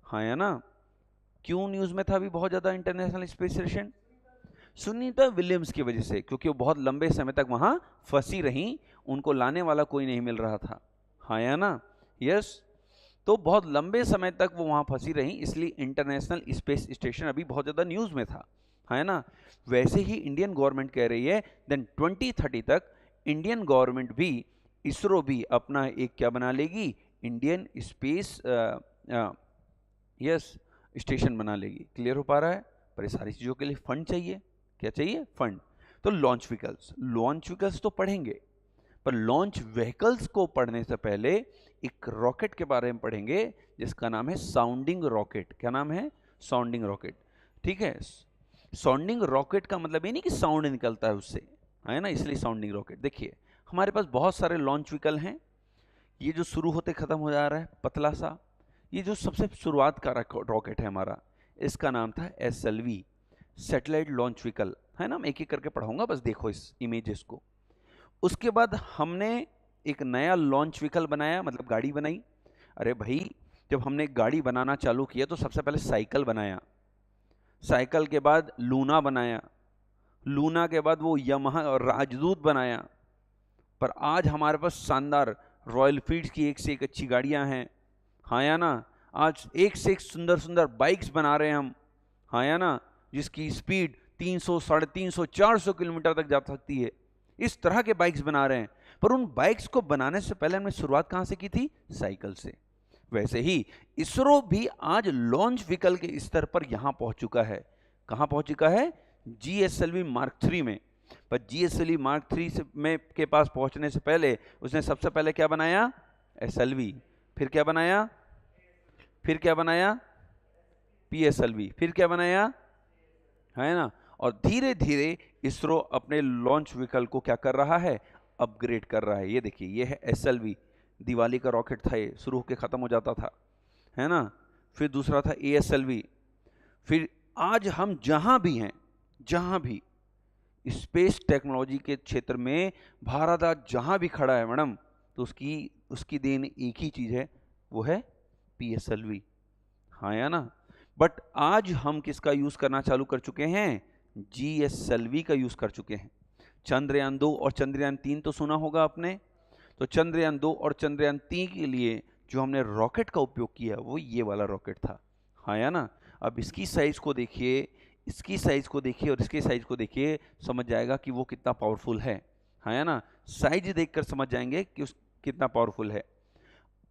हाँ या ना, क्यों न्यूज में था अभी बहुत ज्यादा international space station, Sunita Williams की वजह से, क्योंकि वो बहुत लंबे समय तक वहां फंसी रहीं, उनको लाने वाला कोई नहीं मिल रहा था, हाँ या ना। यस, तो बहुत लंबे समय तक वो वहां फंसी रहीं, इसलिए इंटरनेशनल स्पेस स्टेशन अभी बहुत ज्यादा न्यूज में था, है ना। वैसे ही इंडियन गवर्नमेंट कह रही है देन 2030 तक इंडियन गवर्नमेंट भी, इसरो भी अपना एक क्या बना लेगी, इंडियन स्पेस यस स्टेशन बना लेगी। क्लियर हो पा रहा है, पर ये सारी चीज़ों के लिए फंड चाहिए, क्या चाहिए, फंड। तो लॉन्च व्हीकल्स तो पढ़ेंगे, पर लॉन्च व्हीकल्स को पढ़ने से पहले एक रॉकेट के बारे में पढ़ेंगे जिसका नाम है साउंडिंग रॉकेट। क्या नाम है, साउंडिंग रॉकेट, ठीक है। साउंडिंग रॉकेट का मतलब ये नहीं कि साउंड निकलता है उससे, है ना, इसलिए साउंडिंग रॉकेट। देखिए हमारे पास बहुत सारे लॉन्च व्हीकल हैं, ये जो शुरू होते ख़त्म हो जा रहा है पतला सा, ये जो सबसे शुरुआत का रॉकेट है हमारा, इसका नाम था SLV, सैटेलाइट लॉन्च व्हीकल, है ना। मैं एक एक करके पढ़ाऊंगा, बस देखो इस इमेजेस को। उसके बाद हमने एक नया लॉन्च व्हीकल बनाया, मतलब गाड़ी बनाई। अरे भाई, जब हमने गाड़ी बनाना चालू किया तो सबसे पहले साइकिल बनाया, साइकिल के बाद लूना बनाया, लूना के बाद वो यमहा और राजदूत बनाया। पर आज हमारे पास शानदार रॉयल फील्ड्स की एक से एक अच्छी गाड़ियां हैं, हाँ या ना। आज एक से एक सुंदर सुंदर बाइक्स बना रहे हैं हम, हाँ या ना, जिसकी स्पीड 300, 350, 400 किलोमीटर तक जा सकती है। इस तरह के बाइक्स बना रहे हैं, पर उन बाइक्स को बनाने से पहले हमने शुरुआत कहाँ से की थी, साइकिल से। वैसे ही इसरो भी आज लॉन्च व्हीकल के स्तर पर यहां पहुंच चुका है। कहां पहुंच चुका है, GSLV Mark 3 में। पर GSLV Mark 3 से में के पास पहुंचने से पहले उसने सबसे पहले क्या बनाया? SLV, फिर क्या बनाया? PSLV, फिर क्या बनाया? है ना? और धीरे धीरे इसरो अपने लॉन्च व्हीकल को क्या कर रहा है? अपग्रेड कर रहा है। ये देखिए, ये है SLV, दिवाली का रॉकेट था, ये शुरू होकर खत्म हो जाता था, है ना? फिर दूसरा था ASLV। फिर आज हम जहां भी हैं, जहां भी स्पेस टेक्नोलॉजी के क्षेत्र में भारत आज जहां भी खड़ा है मैडम, तो उसकी देन एक ही चीज है, वो है PSLV। हाँ या ना? बट आज हम किसका यूज करना चालू कर चुके हैं? GSLV का यूज कर चुके हैं। चंद्रयान 2 और चंद्रयान 3 तो सुना होगा आपने। तो चंद्रयान 2 और चंद्रयान 3 के लिए जो हमने रॉकेट का उपयोग किया वो ये वाला रॉकेट था। हाँ या ना? अब इसकी साइज को देखिए, इसकी साइज को देखिए और इसकी साइज को देखिए, समझ जाएगा कि वो कितना पावरफुल है। हाँ या ना? साइज देखकर समझ जाएंगे कि उस कितना पावरफुल है।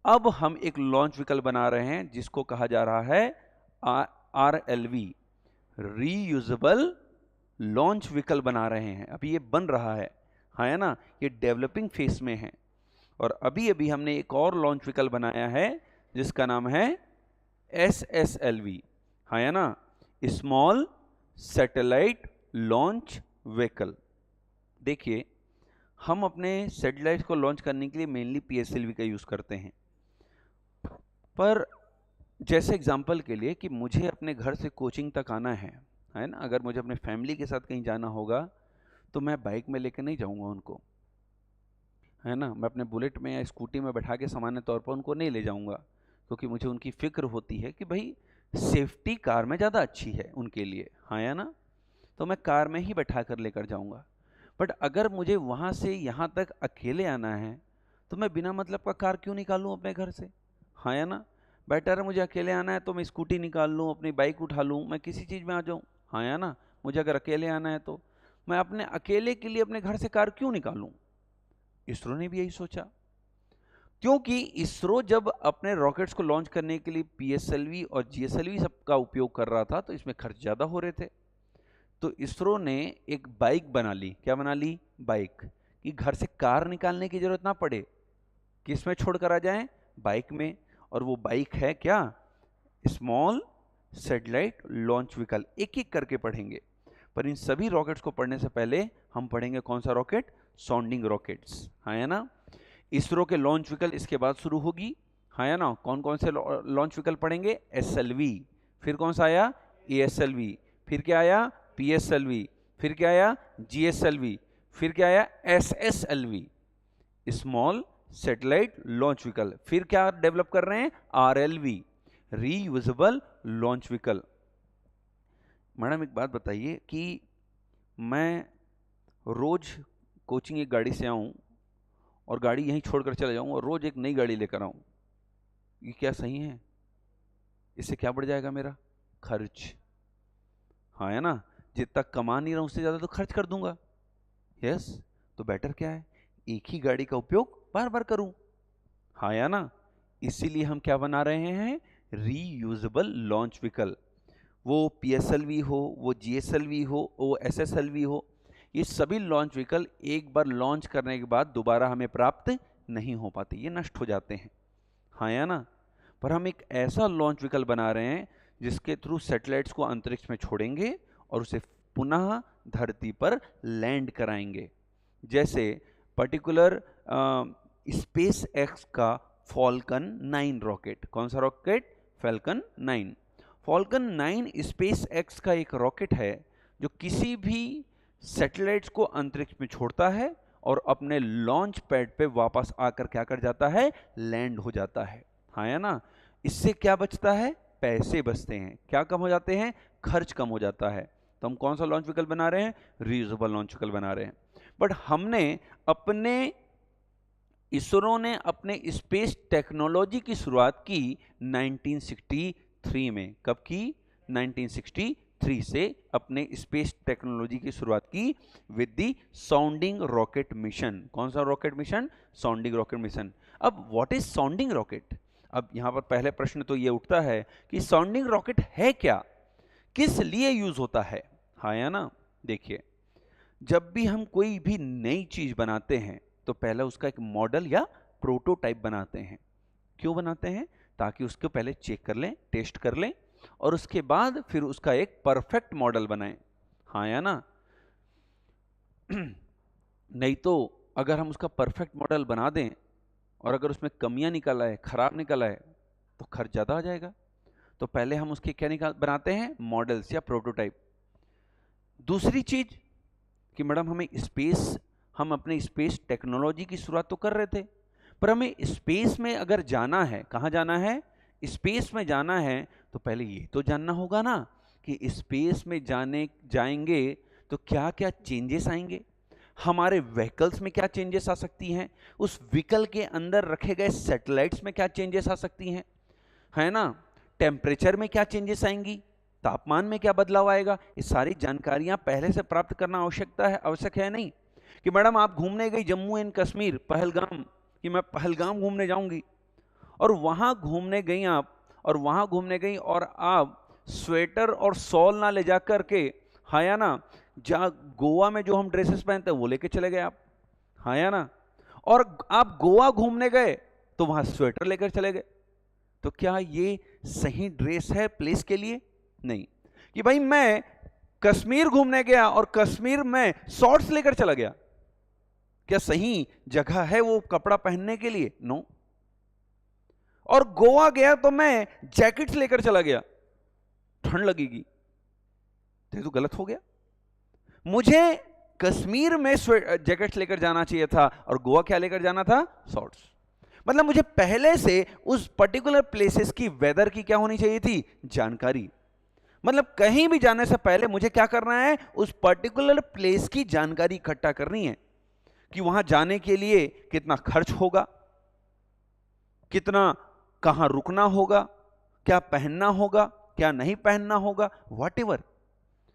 अब हम एक लॉन्च व्हीकल बना रहे हैं जिसको कहा जा रहा है RLV, रीयूजेबल लॉन्च व्हीकल बना रहे हैं। अभी ये बन रहा है, हाँ है ना? ये डेवलपिंग फेस में है। और अभी अभी हमने एक और लॉन्च व्हीकल बनाया है जिसका नाम है SSLV, हाँ है ना? Small satellite launch vehicle. देखिए, हम अपने सैटेलाइट को लॉन्च करने के लिए मेनली PSLV का यूज करते हैं। पर जैसे एग्जांपल के लिए कि मुझे अपने घर से कोचिंग तक आना है ना? अगर मुझे अपने फैमिली के साथ कहीं जाना होगा तो मैं बाइक में लेकर नहीं जाऊंगा उनको, है ना? मैं अपने बुलेट में या स्कूटी में बैठा के सामान्य तौर पर उनको नहीं ले जाऊंगा, क्योंकि मुझे उनकी फिक्र होती है कि भाई सेफ्टी कार में ज़्यादा अच्छी है उनके लिए, हाँ या ना? तो मैं कार में ही बैठा कर लेकर जाऊंगा। बट अगर मुझे वहाँ से यहाँ तक अकेले आना है तो मैं बिना मतलब का कार क्यों निकालूँ अपने घर से, हाँ या ना? बेटर है मुझे अकेले आना है तो मैं स्कूटी निकाल लूँ, अपनी बाइक उठा लूँ, मैं किसी चीज़ में आ जाऊँ, हाँ या ना? मुझे अगर अकेले आना है तो मैं अपने अकेले के लिए अपने घर से कार क्यों निकालूँ? इसरो ने भी यही सोचा, क्योंकि इसरो जब अपने रॉकेट्स को लॉन्च करने के लिए PSLV और GSLV सब का उपयोग कर रहा था तो इसमें खर्च ज़्यादा हो रहे थे। तो इसरो ने एक बाइक बना ली। क्या बना ली? बाइक, कि घर से कार निकालने की जरूरत ना पड़े, किस में छोड़कर आ जाएं? बाइक में। और वो बाइक है क्या? Small satellite launch vehicle. एक एक करके पढ़ेंगे, पर इन सभी रॉकेट्स को पढ़ने से पहले हम पढ़ेंगे कौन सा रॉकेट? साउंडिंग रॉकेट्स, हाँ है ना? इसरो के लॉन्च व्हीकल इसके बाद शुरू होगी, हाँ है ना? कौन कौन से लॉन्च व्हीकल पढ़ेंगे? SLV, फिर कौन सा आया? ASLV, फिर क्या आया? PSLV, फिर क्या आया? GSLV, फिर क्या आया? SSLV, small satellite launch vehicle. फिर क्या डेवलप कर रहे हैं? RLV, reusable launch vehicle. Madam एक बात बताइए कि मैं रोज कोचिंग एक गाड़ी से आऊं और गाड़ी यहीं छोड़कर चले जाऊं और रोज एक नई गाड़ी लेकर आऊं, ये क्या सही है? इससे क्या बढ़ जाएगा? मेरा खर्च, हाँ है ना? जितना कमा नहीं रहा उससे ज़्यादा तो खर्च कर दूंगा। यस, तो बेटर क्या है? एक ही गाड़ी का उपयोग बार बार करूं, हाँ या ना? इसीलिए हम क्या बना रहे हैं? Reusable launch vehicle. वो PSLV हो, वो GSLV हो, वो SSLV हो, ये सभी लॉन्च व्हीकल एक बार लॉन्च करने के बाद दोबारा हमें प्राप्त नहीं हो पाते, ये नष्ट हो जाते हैं, हाँ या ना? पर हम एक ऐसा लॉन्च व्हीकल बना रहे हैं जिसके थ्रू सैटेलाइट्स को अंतरिक्ष में छोड़ेंगे और उसे पुनः धरती पर लैंड कराएंगे। जैसे पर्टिकुलर स्पेस एक्स का फॉल्कन 9 रॉकेट। कौन सा rocket? Falcon 9। Falcon 9 space x का एक रॉकेट है जो किसी भी सैटेलाइट्स को अंतरिक्ष में छोड़ता है और अपने लॉन्च पैड पे वापस आकर क्या कर जाता है? लैंड हो जाता है, हाँ या ना? इससे क्या बचता है? पैसे बचते हैं। क्या कम हो जाते हैं? खर्च कम हो जाता है। तो हम कौन सा लॉन्च व्हीकल बना रहे हैं? रीयूजेबल लॉन्च व्हीकल बना रहे हैं। बट इसरो ने अपने स्पेस टेक्नोलॉजी की शुरुआत की 1963 में। कब की? 1963 से अपने स्पेस टेक्नोलॉजी की शुरुआत की with the sounding rocket mission. कौन सा rocket mission? Sounding rocket mission. अब व्हाट इज साउंडिंग रॉकेट? अब यहां पर पहले प्रश्न तो यह उठता है कि साउंडिंग रॉकेट है क्या, किस लिए यूज होता है, हाँ या ना? देखिए, जब भी हम कोई भी नई चीज बनाते हैं तो पहले उसका एक मॉडल या प्रोटोटाइप बनाते हैं। क्यों बनाते हैं? ताकि उसको पहले चेक कर लें, टेस्ट कर लें, और उसके बाद फिर उसका एक परफेक्ट मॉडल बनाएं। हाँ या ना? नहीं तो अगर हम उसका परफेक्ट मॉडल बना दें और अगर उसमें कमियां निकल आए, खराब निकल आए, तो खर्च ज्यादा आ जाएगा। तो पहले हम उसके क्या बनाते हैं? मॉडल्स या प्रोटोटाइप। दूसरी चीज कि मैडम हम अपने स्पेस टेक्नोलॉजी की शुरुआत तो कर रहे थे, पर हमें स्पेस में अगर जाना है, कहां जाना है? स्पेस में जाना है, तो पहले ये तो जानना होगा ना कि स्पेस में जाएंगे तो क्या क्या चेंजेस आएंगे, हमारे व्हीकल्स में क्या चेंजेस आ सकती हैं, उस व्हीकल के अंदर रखे गए सैटेलाइट्स में क्या चेंजेस आ सकती हैं, है ना? टेम्परेचर में क्या चेंजेस आएंगी, तापमान में क्या बदलाव आएगा, ये सारी जानकारियां पहले से प्राप्त करना आवश्यक है नहीं कि मैडम आप घूमने गई जम्मू एंड कश्मीर, पहलगाम, कि मैं पहलगाम घूमने जाऊंगी, और वहां घूमने गई आप, और वहां घूमने गई और आप स्वेटर और शॉल ना ले जाकर के, हाँ या ना, जहां गोवा में जो हम ड्रेसेस पहनते हैं वो लेके चले गए आप, हाँ या ना, और आप गोवा घूमने गए तो वहां स्वेटर लेकर चले गए, तो क्या ये सही ड्रेस है प्लेस के लिए? नहीं। कि भाई मैं कश्मीर घूमने गया और कश्मीर में शॉर्ट्स लेकर चला गया, क्या सही जगह है वो कपड़ा पहनने के लिए? नो। और गोवा गया तो मैं जैकेट्स लेकर चला गया, ठंड लगेगी, तो तो गलत हो गया। मुझे कश्मीर में जैकेट्स लेकर जाना चाहिए था और गोवा क्या लेकर जाना था? शॉर्ट्स। मतलब मुझे पहले से उस पर्टिकुलर प्लेसेस की वेदर की क्या होनी चाहिए थी? जानकारी। मतलब कहीं भी जाने से पहले मुझे क्या करना है? उस पर्टिकुलर प्लेस की जानकारी इकट्ठा करनी है कि वहां जाने के लिए कितना खर्च होगा, कितना, कहां रुकना होगा, क्या पहनना होगा, क्या नहीं पहनना होगा, व्हाटएवर।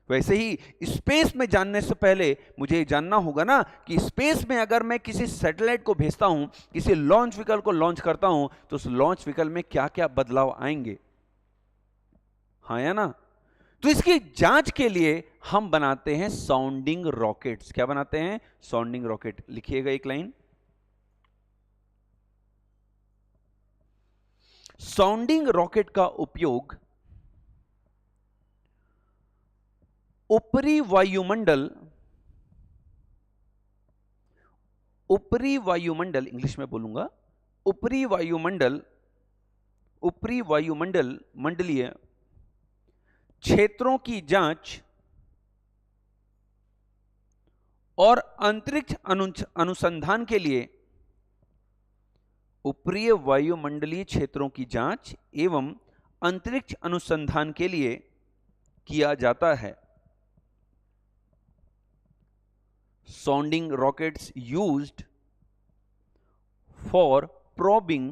वैसे ही स्पेस में जानने से पहले मुझे जानना होगा ना कि स्पेस में अगर मैं किसी सैटेलाइट को भेजता हूं, किसी लॉन्च व्हीकल को लॉन्च करता हूं, तो उस लॉन्च व्हीकल में क्या क्या बदलाव आएंगे, हाँ या ना? तो इसकी जांच के लिए हम बनाते हैं साउंडिंग रॉकेट्स। क्या बनाते हैं? Sounding rocket. लिखिएगा एक लाइन। साउंडिंग रॉकेट का उपयोग ऊपरी वायुमंडल, इंग्लिश में बोलूंगा, मंडलीय क्षेत्रों की जांच और अंतरिक्ष अनुसंधान के लिए, ऊपरी वायुमंडलीय क्षेत्रों की जांच एवं अंतरिक्ष अनुसंधान के लिए किया जाता है। Sounding rockets used for probing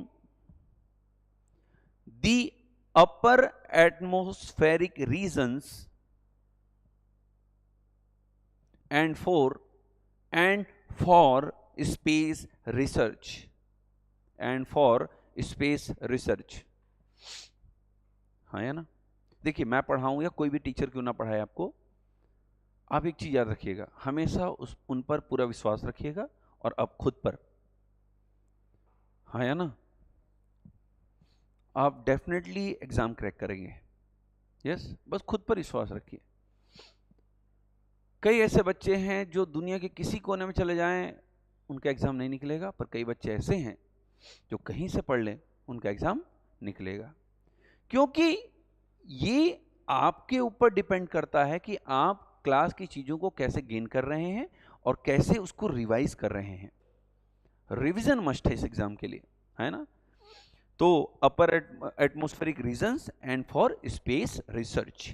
the upper atmospheric regions and for space research हाँ है ना? देखिए, मैं पढ़ाऊं या कोई भी टीचर क्यों ना पढ़ाए आपको, आप एक चीज याद रखिएगा, हमेशा उन पर पूरा विश्वास रखिएगा और अब खुद पर, हाँ या ना? आप डेफिनेटली एग्जाम क्रैक करेंगे। यस, बस खुद पर विश्वास रखिए। कई ऐसे बच्चे हैं जो दुनिया के किसी कोने में चले जाएं, उनका एग्जाम नहीं निकलेगा, पर कई बच्चे ऐसे हैं जो कहीं से पढ़ लें, उनका एग्जाम निकलेगा। क्योंकि ये आपके ऊपर डिपेंड करता है कि आप क्लास की चीजों को कैसे गेन कर रहे हैं और कैसे उसको रिवाइज कर रहे हैं। रिवीजन मस्ट है इस एग्जाम के लिए, है ना? तो upper atmospheric regions and for space research,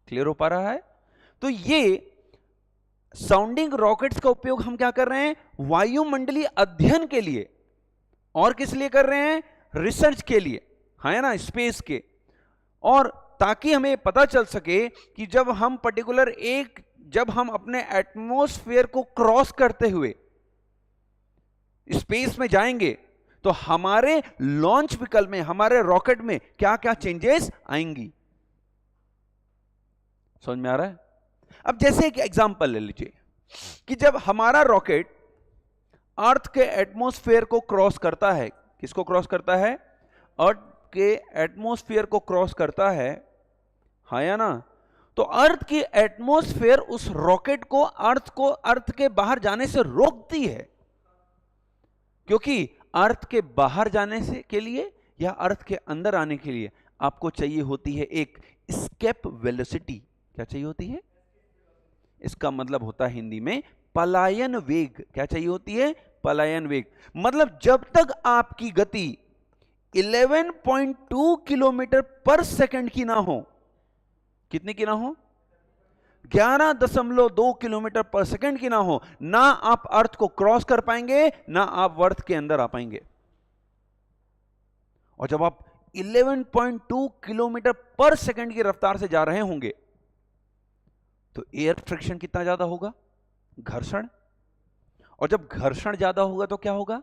clear हो पा रहा है? तो ये साउंडिंग रॉकेट्स का उपयोग हम क्या कर रहे हैं? वायुमंडलीय अध्ययन के लिए। और किस लिए कर रहे हैं? रिसर्च के लिए, है ना, स्पेस के। और ताकि हमें पता चल सके कि जब हम अपने एटमॉस्फेयर को क्रॉस करते हुए स्पेस में जाएंगे तो हमारे लॉन्च व्हीकल में, हमारे रॉकेट में क्या क्या चेंजेस आएंगी। समझ में आ रहा है? अब जैसे एक एग्जांपल ले लीजिए, कि जब हमारा रॉकेट अर्थ के एटमॉस्फेयर को क्रॉस करता है, किसको क्रॉस करता है? अर्थ के एटमॉस्फेयर को क्रॉस करता है, हाँ या ना? तो अर्थ की एटमॉस्फेयर उस रॉकेट को अर्थ के बाहर जाने से रोकती है, क्योंकि अर्थ के बाहर जाने से के लिए या अर्थ के अंदर आने के लिए आपको चाहिए होती है एक एस्केप वेलोसिटी। क्या चाहिए होती है? इसका मतलब होता है हिंदी में पलायन वेग। क्या चाहिए होती है? पलायन वेग। मतलब जब तक आपकी गति 11.2 किलोमीटर पर सेकंड की ना हो, कितनी की ना हो? 11.2 किलोमीटर पर सेकंड की ना हो, ना आप अर्थ को क्रॉस कर पाएंगे, ना आप अर्थ के अंदर आ पाएंगे। और जब आप 11.2 किलोमीटर पर सेकंड की रफ्तार से जा रहे होंगे तो एयर फ्रिक्शन कितना ज्यादा होगा? घर्षण। और जब घर्षण ज्यादा होगा तो क्या होगा?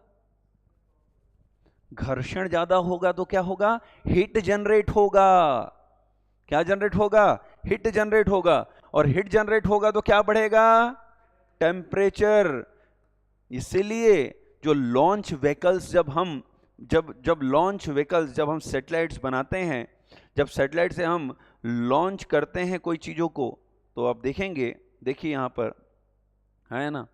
घर्षण ज्यादा होगा तो क्या होगा? हीट जनरेट होगा। क्या जनरेट होगा? हीट जनरेट होगा। और हीट जनरेट होगा तो क्या बढ़ेगा? टेम्परेचर। इसीलिए जो लॉन्च व्हीकल्स जब हम सैटेलाइट्स बनाते हैं, जब सैटेलाइट से हम लॉन्च करते हैं कोई चीजों को, तो आप देखेंगे, देखिए यहां पर है ना,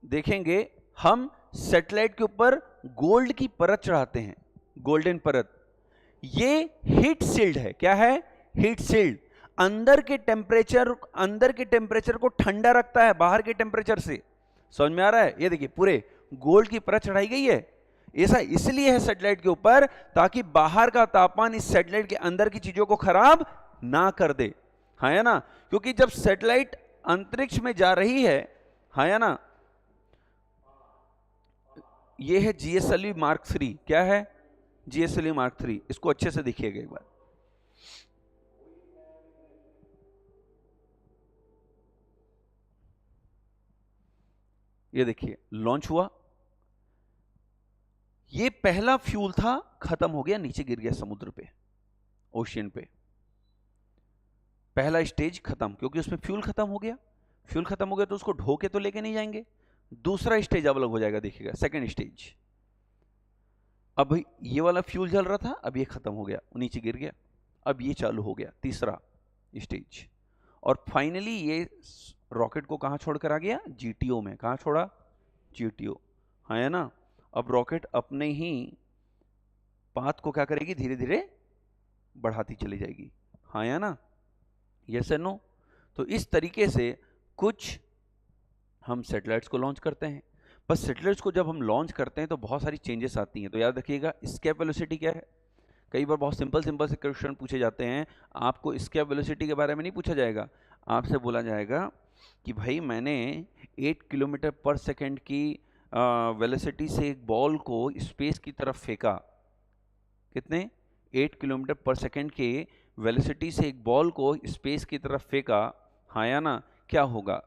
देखेंगे हम सैटेलाइट के ऊपर गोल्ड की परत चढ़ाते हैं, गोल्डन परत। ये हीट शील्ड है। क्या है? Heat shield. अंदर के टेम्परेचर को ठंडा रखता है बाहर के टेम्परेचर से। समझ में आ रहा है? ये देखिए पूरे गोल्ड की परत चढ़ाई गई है। ऐसा इसलिए है सैटेलाइट के ऊपर, ताकि बाहर का तापमान इस सैटेलाइट के अंदर की चीजों को खराब ना कर दे, हाँ या ना? क्योंकि जब सैटेलाइट अंतरिक्ष में जा रही है, हाँ या ना, ये है जीएसएलवी मार्क 3। क्या है? GSLV mark 3। इसको अच्छे से देखिएगा एक बार। ये देखिए लॉन्च हुआ, ये पहला फ्यूल था, खत्म हो गया, नीचे गिर गया समुद्र पे, ओशियन पे। पहला स्टेज खत्म, क्योंकि उसमें फ्यूल खत्म हो गया। फ्यूल खत्म हो गया तो उसको ढो के तो लेके नहीं जाएंगे। दूसरा स्टेज अब अलग हो जाएगा, देखिएगा सेकंड स्टेज। अब ये वाला फ्यूल जल रहा था, अब ये खत्म हो गया, नीचे गिर गया, अब ये चालू हो गया, तीसरा स्टेज। और फाइनली ये रॉकेट को कहां छोड़कर आ गया? जीटीओ में। कहां छोड़ा? जीटीओ, हाँ है ना? अब रॉकेट अपने ही पाथ को क्या करेगी? धीरे धीरे बढ़ाती चली जाएगी, हाँ या ना? यस या नो? तो इस तरीके से कुछ हम सैटेलाइट्स को लॉन्च करते हैं। बस सैटेलाइट्स को जब हम लॉन्च करते हैं तो बहुत सारी चेंजेस आती हैं। तो याद रखिएगा, एस्केप वेलोसिटी क्या है? कई बार बहुत सिंपल से क्वेश्चन पूछे जाते हैं, आपको एस्केप वेलोसिटी के बारे में नहीं पूछा जाएगा। आपसे बोला जाएगा कि भाई मैंने 8 किलोमीटर पर सेकेंड की वेलोसिटी से एक बॉल को स्पेस की तरफ फेंका। कितने? 8 किलोमीटर पर सेकेंड के वेलोसिटी से एक बॉल को स्पेस की तरफ फेंका, हाँ या ना? क्या होगा?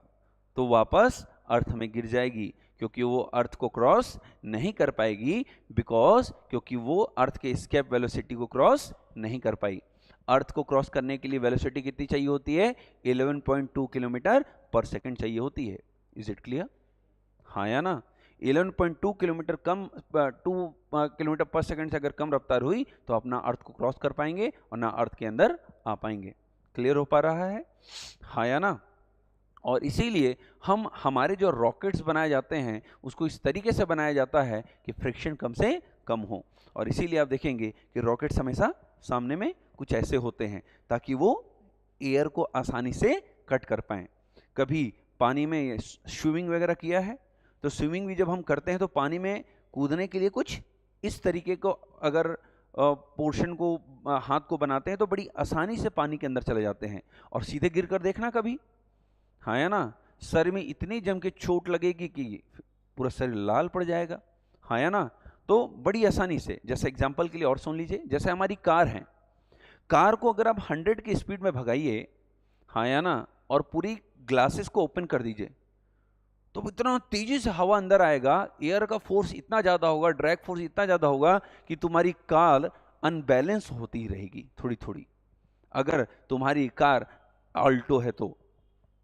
तो वापस अर्थ में गिर जाएगी, क्योंकि वो अर्थ को क्रॉस नहीं कर पाएगी, क्योंकि वो अर्थ के एस्केप वेलोसिटी को क्रॉस नहीं कर पाई। अर्थ को क्रॉस करने के लिए वेलोसिटी कितनी चाहिए होती है? 11.2 किलोमीटर पर सेकंड चाहिए होती है। Is it clear? हाँ या ना? 11.2 किलोमीटर पर सेकंड से अगर कम रफ्तार हुई तो अपना अर्थ को क्रॉस कर पाएंगे और ना अर्थ के अंदर आ पाएंगे। क्लियर हो पा रहा है? हाँ या ना? और इसीलिए हमारे जो रॉकेट्स बनाए जाते हैं उसको इस तरीके से बनाया जाता है कि फ्रिक्शन कम से कम हो। और इसीलिए आप देखेंगे कि रॉकेट्स हमेशा सामने में कुछ ऐसे होते हैं ताकि वो एयर को आसानी से कट कर पाएं। कभी पानी में स्विमिंग वगैरह किया है? तो स्विमिंग भी जब हम करते हैं तो पानी में कूदने के लिए कुछ इस तरीके को अगर पोर्शन को हाथ को बनाते हैं तो बड़ी आसानी से पानी के अंदर चले जाते हैं। और सीधे गिर कर देखना कभी, हाँ या ना? सर में इतनी जम के चोट लगेगी कि पूरा शरीर लाल पड़ जाएगा, हाँ या ना? तो बड़ी आसानी से, जैसे एग्जांपल के लिए और सुन लीजिए, जैसे हमारी कार है, कार को अगर आप 100 की स्पीड में भगाइए, हाँ या ना, और पूरी ग्लासेस को ओपन कर दीजिए तो इतना तेजी से हवा अंदर आएगा, एयर का फोर्स इतना ज्यादा होगा, ड्रैग फोर्स इतना ज्यादा होगा कि तुम्हारी कार अनबैलेंस होती रहेगी थोड़ी थोड़ी। अगर तुम्हारी कार ऑल्टो है तो,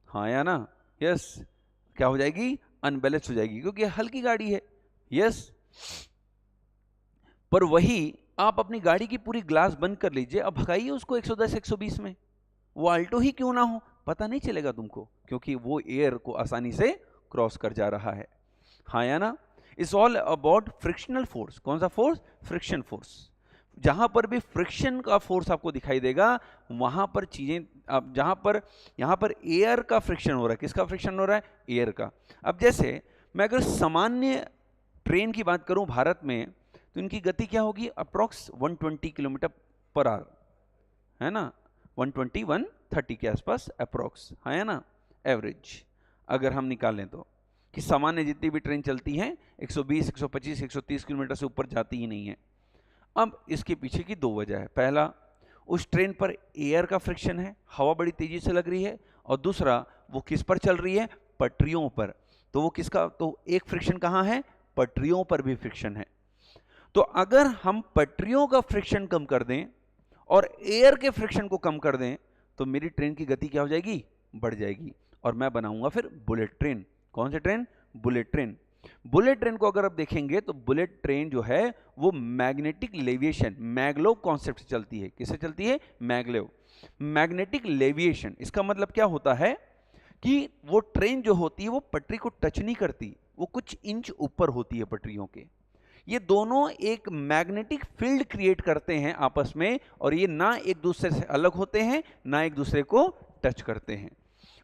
हाँ या ना, यस, क्या हो जाएगी, अनबैलेंस हो जाएगी, क्योंकि हल्की गाड़ी है, यस। पर वही आप अपनी गाड़ी की पूरी ग्लास बंद कर लीजिए, अब भगाइए उसको 110 120 में, वो आल्टो ही क्यों ना हो, पता नहीं चलेगा तुमको, क्योंकि वो एयर को आसानी से क्रॉस कर जा रहा है, हाँ या ना। It's all about frictional force. कौन सा फोर्स, फ्रिक्शन फोर्स। जहां पर भी फ्रिक्शन का फोर्स आपको दिखाई देगा, वहां पर चीजें, अब जहां पर, यहां पर एयर का फ्रिक्शन हो रहा है, किसका फ्रिक्शन हो रहा है, एयर का। अब जैसे मैं अगर सामान्य ट्रेन की बात करूं भारत में, तो इनकी गति क्या होगी, अप्रोक्स 120 किलोमीटर पर आवर, है ना, 120 130 के आसपास अप्रोक्स, है ना, एवरेज अगर हम निकालें तो, कि सामान्य जितनी भी ट्रेन चलती हैं 120 125 130 किलोमीटर से ऊपर जाती ही नहीं है। अब इसके पीछे की दो वजह है, पहला उस ट्रेन पर एयर का फ्रिक्शन है, हवा बड़ी तेजी से लग रही है, और दूसरा वो किस पर चल रही है, पटरियों पर। तो वो किसका, तो एक फ्रिक्शन कहां है, पटरियों पर भी फ्रिक्शन है। तो अगर हम पटरियों का फ्रिक्शन कम कर दें और एयर के फ्रिक्शन को कम कर दें, तो मेरी ट्रेन की गति क्या हो जाएगी, बढ़ जाएगी, और मैं बनाऊंगा फिर बुलेट ट्रेन। कौन सी train, bullet train. Bullet train को अगर आप देखेंगे तो बुलेट ट्रेन जो है वो मैग्नेटिक लेविएशन, मैग्लेव कॉन्सेप्ट से चलती है। किससे चलती है, मैग्लेव, मैग्नेटिक लेविएशन। इसका मतलब क्या होता है कि वो ट्रेन जो होती है वो पटरी को टच नहीं करती, वो कुछ इंच ऊपर होती है पटरियों के। ये दोनों एक मैग्नेटिक फील्ड क्रिएट करते हैं आपस में, और ये ना एक दूसरे से अलग होते हैं, ना एक दूसरे को टच करते हैं,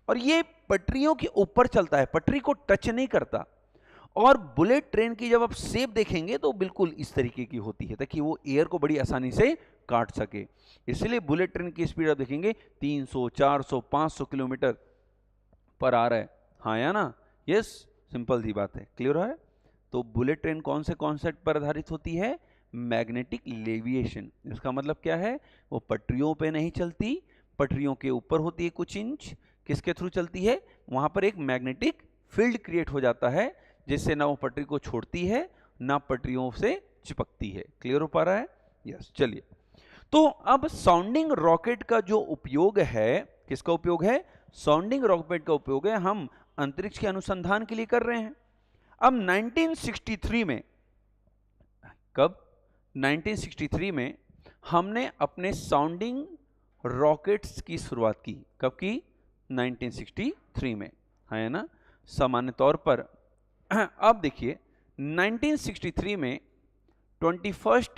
और ये पटरियों के ऊपर चलता है, पटरी को टच नहीं करता। और बुलेट ट्रेन की जब आप शेप देखेंगे तो बिल्कुल इस तरीके की होती है, ताकि वो एयर को बड़ी आसानी से काट सके। इसलिए बुलेट ट्रेन की स्पीड आप देखेंगे 300 400 500 किलोमीटर पर आ रहा है, हाँ या ना, यस, सिंपल सी बात है, क्लियर है। तो बुलेट ट्रेन कौन से कॉन्सेप्ट पर आधारित होती है, मैग्नेटिक लेविएशन। इसका मतलब क्या है, वो पटरियों पे नहीं चलती, पटरियों के ऊपर होती है कुछ इंच, किसके थ्रू चलती है, वहां पर एक मैग्नेटिक फील्ड क्रिएट हो जाता है, जिससे ना वो पटरी को छोड़ती है ना पटरियों से चिपकती है। क्लियर हो पा रहा है, यस। चलिए, तो अब साउंडिंग रॉकेट का जो उपयोग है, किसका उपयोग है, साउंडिंग रॉकेट का उपयोग है, हम अंतरिक्ष के अनुसंधान के लिए कर रहे हैं। अब 1963 में, कब, 1963 में हमने अपने साउंडिंग रॉकेट्स की शुरुआत की। कब की, 1963 में, है ना, सामान्य तौर पर। अब देखिए 1963 में 21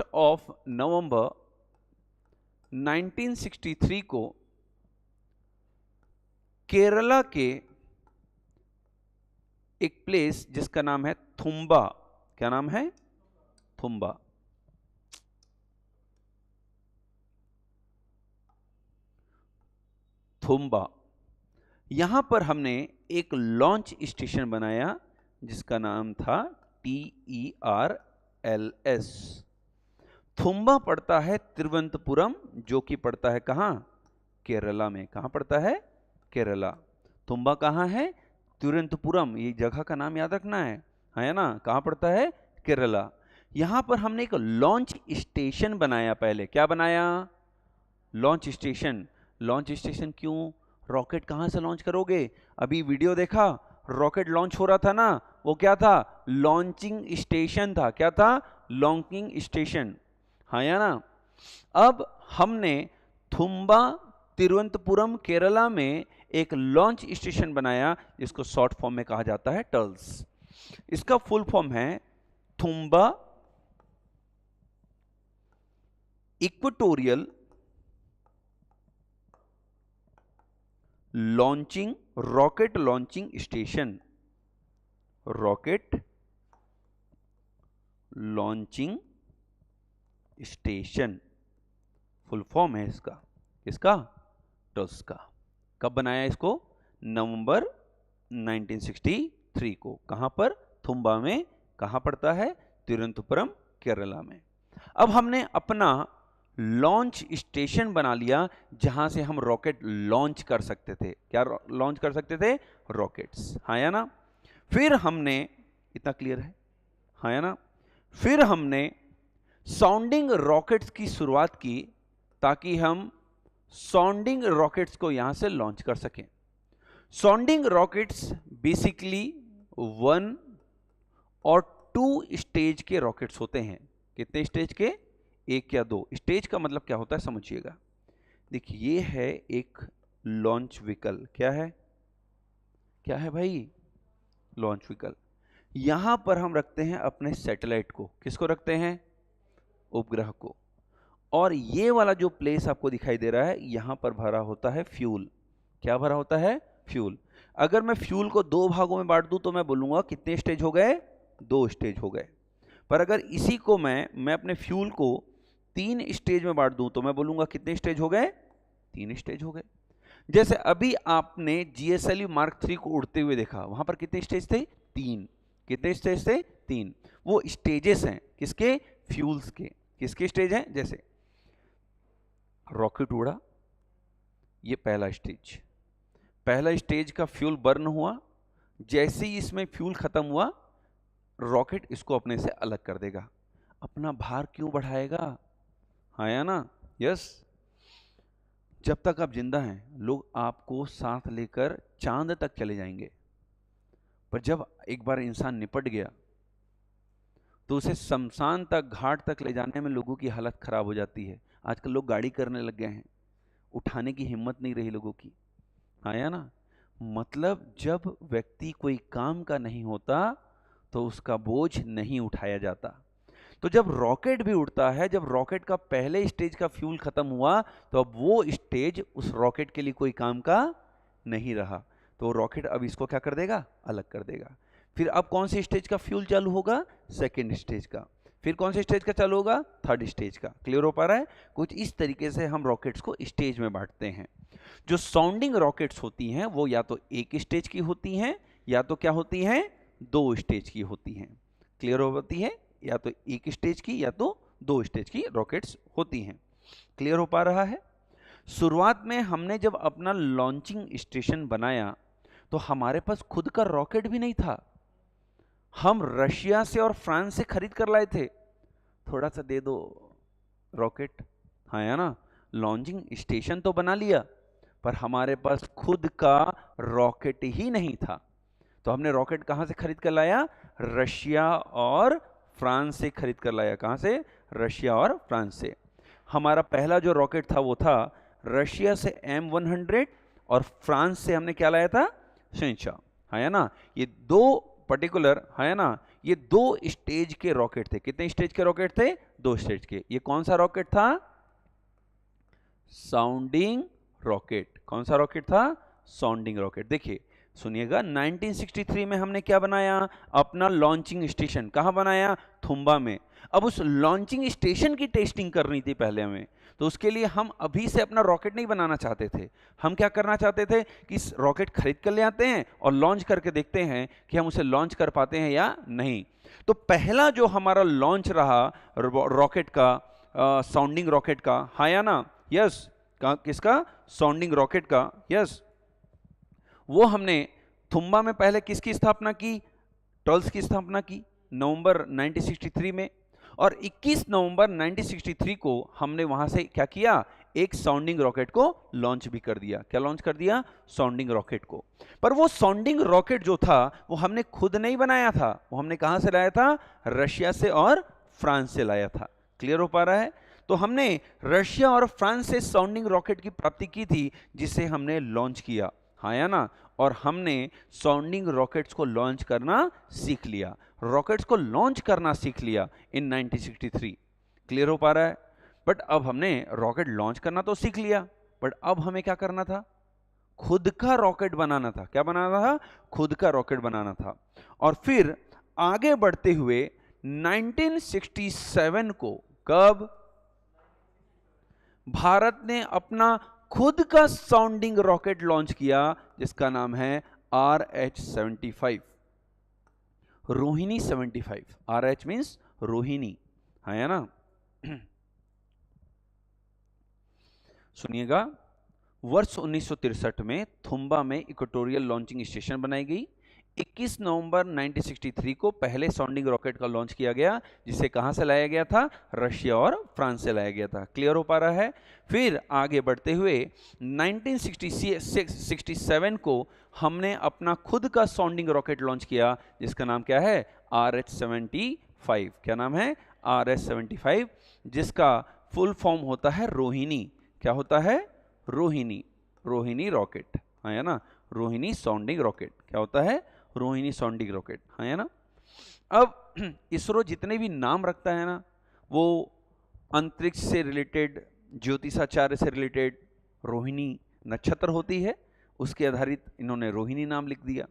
नवंबर 1963 को केरला के एक प्लेस जिसका नाम है थुम्बा, क्या नाम है, थुम्बा, थुम्बा, यहां पर हमने एक लॉन्च स्टेशन बनाया जिसका नाम था TERLS। थुम्बा पड़ता है तिरुवनंतपुरम, जो कि पड़ता है कहां, केरला में। कहां पड़ता है, केरला। थुम्बा कहां है, तिरुवनंतपुरम, ये जगह का नाम याद रखना है ना, कहां पड़ता है, केरला। यहां पर हमने एक लॉन्च स्टेशन बनाया पहले। क्या बनाया, लॉन्च स्टेशन। लॉन्च स्टेशन क्यों, रॉकेट कहां से लॉन्च करोगे, अभी वीडियो देखा, रॉकेट लॉन्च हो रहा था ना, वो क्या था, लॉन्चिंग स्टेशन था। क्या था, लॉन्चिंग स्टेशन, हाँ या ना। अब हमने थुम्बा तिरुवनंतपुरम केरला में एक लॉन्च स्टेशन बनाया, जिसको शॉर्ट फॉर्म में कहा जाता है टर्ल्स। इसका फुल फॉर्म है Thumba equatorial launching, rocket launching station, rocket launching station, full form है इसका, किसका, टर्ल्स का। कब बनाया इसको, नवंबर 1963 को। कहां पर, थुम्बा में। कहां पड़ता है, तिरुवनंतपुरम केरला में। अब हमने अपना लॉन्च स्टेशन बना लिया जहां से हम रॉकेट लॉन्च कर सकते थे। क्या लॉन्च कर सकते थे, रॉकेट्स, हाँ या ना। फिर हमने, इतना क्लियर है, हाँ या ना, फिर हमने साउंडिंग रॉकेट्स की शुरुआत की ताकि हम साउंडिंग रॉकेट्स को यहां से लॉन्च कर सकें। साउंडिंग रॉकेट्स बेसिकली 1 और 2 स्टेज के रॉकेट्स होते हैं। कितने स्टेज के? 1 या 2 स्टेज का मतलब क्या होता है समझिएगा। देखिए ये है एक लॉन्च व्हीकल। क्या है? क्या है भाई? Launch vehicle. यहां पर हम रखते हैं अपने सैटेलाइट को। किसको रखते हैं? उपग्रह को। और ये वाला जो प्लेस आपको दिखाई दे रहा है, यहां पर भरा होता है फ्यूल। क्या भरा होता है? फ्यूल। अगर मैं फ्यूल को 2 भागों में बांट दूं तो मैं बोलूंगा कितने स्टेज हो गए? 2 स्टेज हो गए। पर अगर इसी को मैं अपने फ्यूल को 3 स्टेज में बांट दूं तो मैं बोलूंगा कितने स्टेज हो गए? 3 स्टेज हो गए। जैसे अभी आपने GSLV Mark 3 को उड़ते हुए देखा, वहां पर कितने स्टेज थे? 3। कितने स्टेज थे? 3। वो स्टेजेस हैं किसके? फ्यूल्स के। किसके स्टेज हैं? जैसे रॉकेट उड़ा, ये पहला स्टेज। पहला स्टेज का फ्यूल बर्न हुआ, जैसे ही इसमें फ्यूल खत्म हुआ, रॉकेट इसको अपने से अलग कर देगा। अपना भार क्यों बढ़ाएगा? हाँ या ना? यस। जब तक आप जिंदा हैं लोग आपको साथ लेकर चांद तक चले जाएंगे, पर जब एक बार इंसान निपट गया तो उसे शमशान तक, घाट तक ले जाने में लोगों की हालत खराब हो जाती है। आजकल लोग गाड़ी करने लग गए हैं, उठाने की हिम्मत नहीं रही लोगों की। हाँ या ना? मतलब जब व्यक्ति कोई काम का नहीं होता तो उसका बोझ नहीं उठाया जाता। तो जब रॉकेट भी उड़ता है, जब रॉकेट का पहले स्टेज का फ्यूल खत्म हुआ तो अब वो स्टेज उस रॉकेट के लिए कोई काम का नहीं रहा, तो रॉकेट अब इसको क्या कर देगा? अलग कर देगा। फिर अब कौन सी स्टेज का फ्यूल चालू होगा? सेकेंड स्टेज का। फिर कौन से स्टेज का चालू होगा? थर्ड स्टेज का। क्लियर हो पा रहा है? कुछ इस तरीके से हम रॉकेट्स को स्टेज में बांटते हैं। जो साउंडिंग रॉकेट्स होती हैं वो या तो 1 स्टेज की होती हैं या तो क्या होती हैं? 2 स्टेज की होती हैं। क्लियर होती है? या तो 1 स्टेज की या तो 2 स्टेज की रॉकेट्स होती हैं। क्लियर हो पा रहा है? शुरुआत में हमने जब अपना लॉन्चिंग स्टेशन बनाया तो हमारे पास खुद का रॉकेट भी नहीं था। हम रशिया से और फ्रांस से खरीद कर लाए थे। थोड़ा सा दे दो रॉकेट, हाँ या ना? लॉन्चिंग स्टेशन तो बना लिया पर हमारे पास खुद का रॉकेट ही नहीं था। तो हमने रॉकेट कहां से खरीद कर लाया? रशिया और फ्रांस से खरीद कर लाया। कहां से? रशिया और फ्रांस से। हमारा पहला जो रॉकेट था वो था रशिया से M100 और फ्रांस से हमने क्या लाया था? शहंशाह। हाँ या ना? ये 2 पर्टिकुलर, हाँ या ना, ये 2 स्टेज के रॉकेट थे। कितने स्टेज के रॉकेट थे? 2 स्टेज के। ये कौन सा रॉकेट था? Sounding rocket. कौन सा रॉकेट था? Sounding rocket. देखिए सुनिएगा, 1963 में हमने क्या बनाया? अपना लॉन्चिंग स्टेशन। कहां बनाया? थुम्बा में। अब उस लॉन्चिंग स्टेशन की टेस्टिंग करनी थी पहले हमें, तो उसके लिए हम अभी से अपना रॉकेट नहीं बनाना चाहते थे। हम क्या करना चाहते थे कि इस रॉकेट खरीद कर ले आते हैं और लॉन्च करके देखते हैं कि हम उसे लॉन्च कर पाते हैं या नहीं। तो पहला जो हमारा लॉन्च रहा रॉकेट का, साउंडिंग रॉकेट का, हाँ या ना? यस। किसका? साउंडिंग रॉकेट का। यस। वो हमने थुम्बा में पहले किसकी स्थापना की? टॉल्स की स्थापना की नवंबर 1963 में। और 21 नवंबर 1963 को हमने वहां से क्या किया? एक साउंडिंग रॉकेट को लॉन्च भी कर दिया। क्या लॉन्च कर दिया? साउंडिंग रॉकेट को। पर वो साउंडिंग रॉकेट जो था वो हमने खुद नहीं बनाया था। वो हमने कहां से लाया था? रशिया से और फ्रांस से लाया था। क्लियर हो पा रहा है? तो हमने रशिया और फ्रांस से साउंडिंग रॉकेट की प्राप्ति की थी जिसे हमने लॉन्च किया। हाँ या ना? और हमने साउंडिंग रॉकेट्स को लॉन्च करना सीख लिया। रॉकेट्स को लॉन्च करना सीख लिया इन 1963। क्लियर हो पा रहा है? बट अब हमने रॉकेट लॉन्च करना तो सीख लिया, बट अब हमें क्या करना था? खुद का रॉकेट बनाना था। क्या बनाना था? खुद का रॉकेट बनाना था। और फिर आगे बढ़ते हुए 1967 को, कब? भारत ने अपना खुद का साउंडिंग रॉकेट लॉन्च किया जिसका नाम है RH-75, Rohini 75। RH means Rohini, है ना? सुनिएगा, वर्ष 1963 में थुम्बा में इक्वेटोरियल लॉन्चिंग स्टेशन बनाई गई। 21 नवंबर 1963 को पहले साउंडिंग रॉकेट का लॉन्च किया गया, जिसे कहां से लाया गया था? रशिया और फ्रांस से लाया गया था। क्लियर हो पा रहा है? फिर आगे बढ़ते हुए 1967 को हमने अपना खुद का साउंडिंग रॉकेट लॉन्च किया, जिसका नाम क्या है? RH-75। क्या नाम है? RH-75, जिसका फुल फॉर्म होता है रोहिणी। क्या होता है? रोहिणी। रोहिणी रॉकेट, है ना? Rohini sounding rocket. क्या होता है? रोहिणी साउंडिंग रॉकेट, है ना? अब इसरो जितने भी नाम रखता है ना, वो अंतरिक्ष से रिलेटेड, ज्योतिषाचार्य से रिलेटेड, रोहिणी नक्षत्र होती है, उसके आधारित इन्होंने रोहिणी नाम लिख दिया।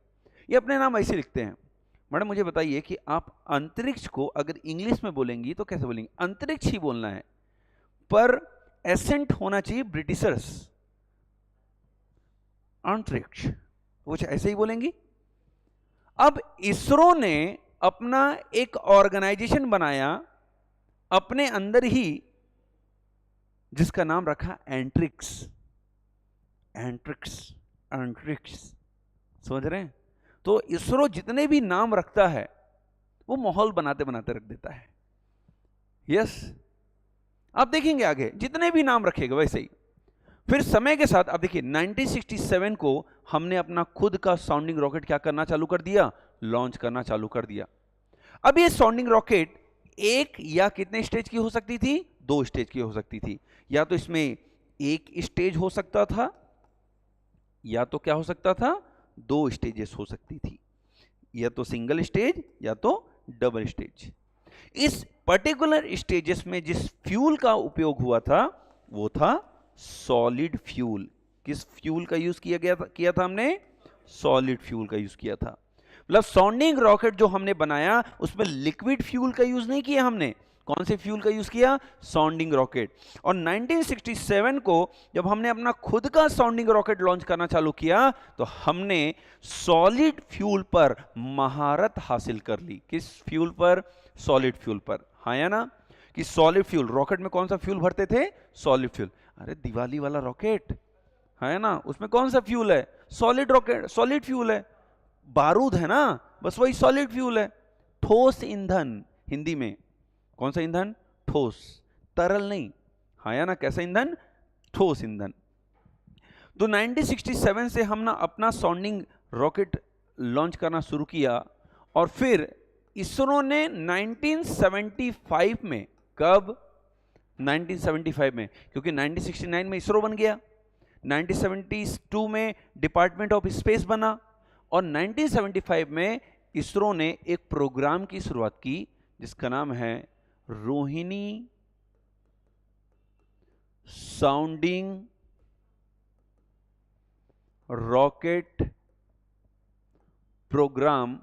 ये अपने नाम ऐसे लिखते हैं। मैडम मुझे बताइए कि आप अंतरिक्ष को अगर इंग्लिश में बोलेंगी तो कैसे बोलेंगी? अंतरिक्ष ही बोलना है, पर एसेंट होना चाहिए ब्रिटिशर्स, अंतरिक्ष, वो ऐसे ही बोलेंगी। अब इसरो ने अपना एक ऑर्गेनाइजेशन बनाया अपने अंदर ही, जिसका नाम रखा एंट्रिक्स। एंट्रिक्स, एंट्रिक्स, समझ रहे हैं? तो इसरो जितने भी नाम रखता है वो माहौल बनाते बनाते रख देता है। यस, आप देखेंगे आगे जितने भी नाम रखेगा वैसे ही। फिर समय के साथ आप देखिए 1967 को हमने अपना खुद का साउंडिंग रॉकेट क्या करना चालू कर दिया? लॉन्च करना चालू कर दिया। अब ये साउंडिंग रॉकेट एक या कितने स्टेज की हो सकती थी? 2 स्टेज की हो सकती थी। या तो इसमें एक स्टेज हो सकता था, या तो क्या हो सकता था? 2 स्टेजेस हो सकती थी, या तो सिंगल स्टेज या तो डबल स्टेज। इस पर्टिकुलर स्टेजेस में जिस फ्यूल का उपयोग हुआ था वो था सॉलिड फ्यूल। किस फ्यूल का यूज किया था हमने? सॉलिड फ्यूल का यूज किया था। मतलब साउंडिंग रॉकेट जो हमने बनाया उसमें लिक्विड फ्यूल का यूज नहीं किया हमने। कौन से फ्यूल का यूज किया? Sounding rocket. और 1967 को जब हमने अपना खुद का साउंडिंग रॉकेट लॉन्च करना चालू किया तो हमने सॉलिड फ्यूल पर महारत हासिल कर ली। किस फ्यूल पर? सॉलिड फ्यूल पर, हाँ या ना? कि सॉलिड फ्यूल, रॉकेट में कौन सा फ्यूल भरते थे? Solid fuel. अरे दिवाली वाला रॉकेट है ना, उसमें कौन सा फ्यूल है? सॉलिड रॉकेट, सॉलिड फ्यूल है। बारूद है ना, बस वही सॉलिड फ्यूल है। ठोस ईंधन, हिंदी में कौन सा ईंधन? ठोस, तरल नहीं, हाँ या ना? कैसा ईंधन? ठोस ईंधन। तो 1967 से हम ना अपना साउंडिंग रॉकेट लॉन्च करना शुरू किया, और फिर इसरो ने 1975 में, कब? 1975 में, क्योंकि 1969 में इसरो बन गया, 1972 में डिपार्टमेंट ऑफ स्पेस बना, और 1975 में इसरो ने एक प्रोग्राम की शुरुआत की जिसका नाम है रोहिणी साउंडिंग रॉकेट प्रोग्राम।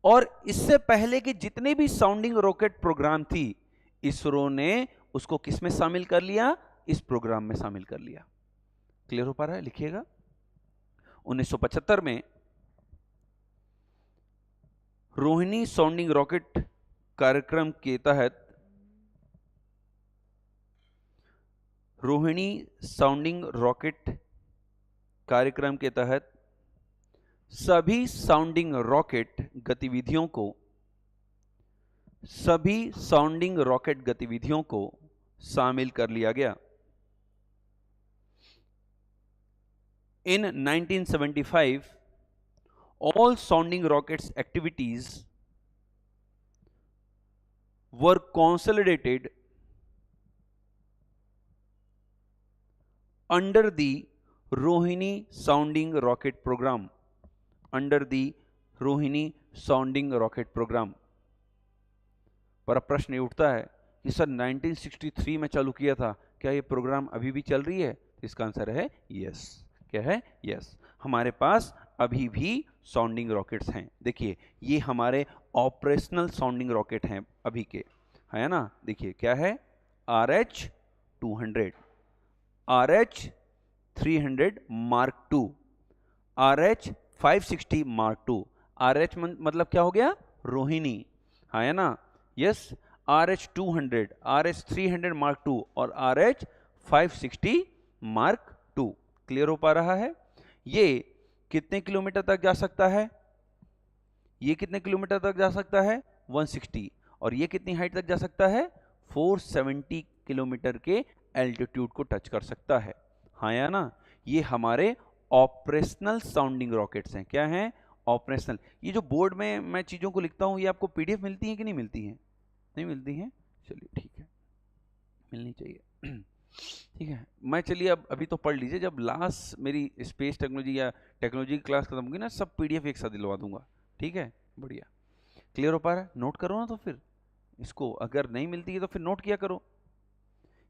और इससे पहले के जितने भी साउंडिंग रॉकेट प्रोग्राम थी, इसरो ने उसको किस में शामिल कर लिया? इस प्रोग्राम में शामिल कर लिया। क्लियर हो पा रहा है? लिखिएगा। 1975 में रोहिणी साउंडिंग रॉकेट कार्यक्रम के तहत, रोहिणी साउंडिंग रॉकेट कार्यक्रम के तहत सभी साउंडिंग रॉकेट गतिविधियों को, सभी साउंडिंग रॉकेट गतिविधियों को शामिल कर लिया गया। In 1975, all sounding rockets activities were consolidated under the Rohini sounding rocket program. Under the Rohini sounding rocket program. पर अब प्रश्न ये उठता है कि सर 1963 में चालू किया था, क्या ये प्रोग्राम अभी भी चल रही है? इसका आंसर है यस। क्या है? यस। हमारे पास अभी भी साउंडिंग रॉकेट्स हैं। देखिए ये हमारे ऑपरेशनल साउंडिंग रॉकेट हैं अभी के, है ना? देखिए क्या है? RH-200, RH-300 Mark II, RH-560 Mark II। RH मतलब क्या हो गया? रोहिणी, है ना? Yes. RH-200, RH-300 Mark II और RH-560 Mark II। क्लियर हो पा रहा है? ये कितने किलोमीटर तक जा सकता है? ये कितने किलोमीटर तक जा सकता है? 160। और ये कितनी हाइट तक जा सकता है? 470 किलोमीटर के एल्टीट्यूड को टच कर सकता है। हाँ या ना? ये हमारे ऑपरेशनल साउंडिंग रॉकेट्स हैं। क्या हैं? ऑपरेशनल। ये जो बोर्ड में मैं चीजों को लिखता हूं, ये आपको पीडीएफ मिलती है कि नहीं मिलती है? नहीं मिलती है? चलिए ठीक है, मिलनी चाहिए। ठीक है, मैं चलिए अब अभी तो पढ़ लीजिए, जब लास्ट मेरी स्पेस टेक्नोलॉजी या टेक्नोलॉजी की क्लास खत्म होगी ना, सब पीडीएफ एक साथ दिलवा दूंगा। ठीक है, बढ़िया। क्लियर हो पा रहा है? नोट करो ना, तो फिर इसको अगर नहीं मिलती है तो फिर नोट किया करो।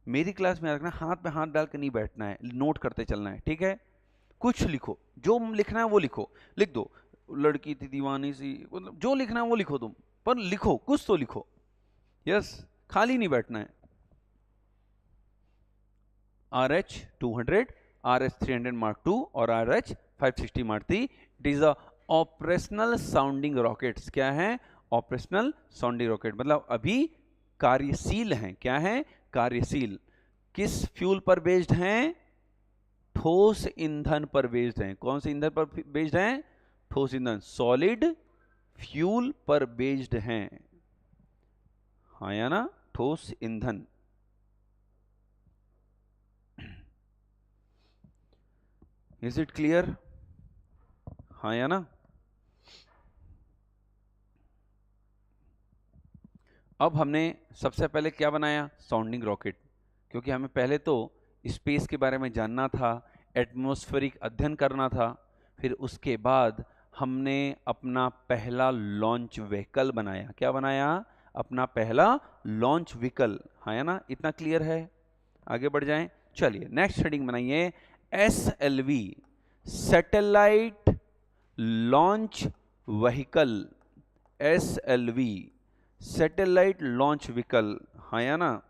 मेरी क्लास में रखना, हाथ में हाथ डाल के नहीं बैठना है, नोट करते चलना है। ठीक है, कुछ लिखो, जो लिखना है वो लिखो, लिख दो। लड़की थी दीवानी सी, मतलब जो लिखना है वो लिखो तुम, पर लिखो, कुछ तो लिखो। यस, खाली नहीं बैठना है। RH 200, RH 300 Mark II और RH 560 Mark III, it is a operational sounding rockets. क्या है? ऑपरेशनल साउंडिंग रॉकेट, मतलब अभी कार्यशील हैं। क्या है? कार्यशील। किस फ्यूल पर बेस्ड हैं? ठोस ईंधन पर बेस्ड हैं। कौन से ईंधन पर बेस्ड हैं? ठोस ईंधन, सॉलिड फ्यूल पर बेस्ड हैं। हाँ या ना? ठोस ईंधन। Is it clear? हाँ या ना? अब हमने सबसे पहले क्या बनाया? साउंडिंग रॉकेट, क्योंकि हमें पहले तो स्पेस के बारे में जानना था, एटमॉस्फेरिक अध्ययन करना था। फिर उसके बाद हमने अपना पहला लॉन्च व्हीकल बनाया। क्या बनाया? अपना पहला लॉन्च व्हीकल। हाँ या ना? इतना क्लियर है? आगे बढ़ जाएं। चलिए नेक्स्ट हेडिंग बनाइए, SLV, satellite launch vehicle. SLV, satellite launch vehicle. हाँ या ना?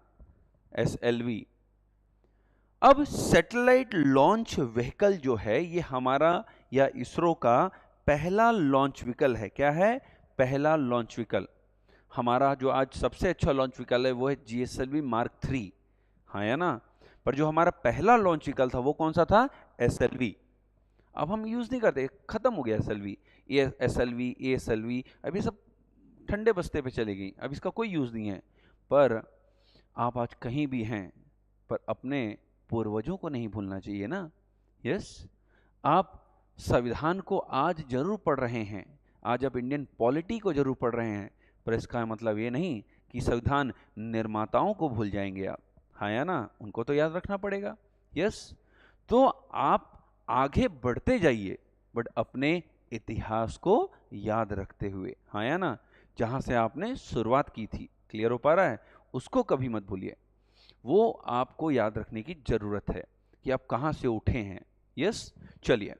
SLV। अब सैटेलाइट लॉन्च व्हीकल जो है, ये हमारा या इसरो का पहला लॉन्च व्हीकल है। क्या है? पहला लॉन्च व्हीकल। हमारा जो आज सबसे अच्छा लॉन्च व्हीकल है वो है GSLV Mark III। हाँ या ना? पर जो हमारा पहला लॉन्च व्हीकल था वो कौन सा था? SLV। अब हम यूज नहीं करते, खत्म हो गया SLV। SLV, ASLV अभी सब ठंडे बस्ते पे चली गई, अब इसका कोई यूज नहीं है। पर आप आज कहीं भी हैं, पर अपने पूर्वजों को नहीं भूलना चाहिए ना। यस, आप संविधान को आज जरूर पढ़ रहे हैं, आज आप इंडियन पॉलिटी को जरूर पढ़ रहे हैं, पर इसका मतलब ये नहीं कि संविधान निर्माताओं को भूल जाएंगे आप। हाँ या ना? उनको तो याद रखना पड़ेगा। यस, तो आप आगे बढ़ते जाइए, बट अपने इतिहास को याद रखते हुए। हाँ या ना? जहां से आपने शुरुआत की थी, क्लियर हो पा रहा है? उसको कभी मत भूलिए, वो आपको याद रखने की जरूरत है कि आप कहां से उठे हैं। यस, चलिए।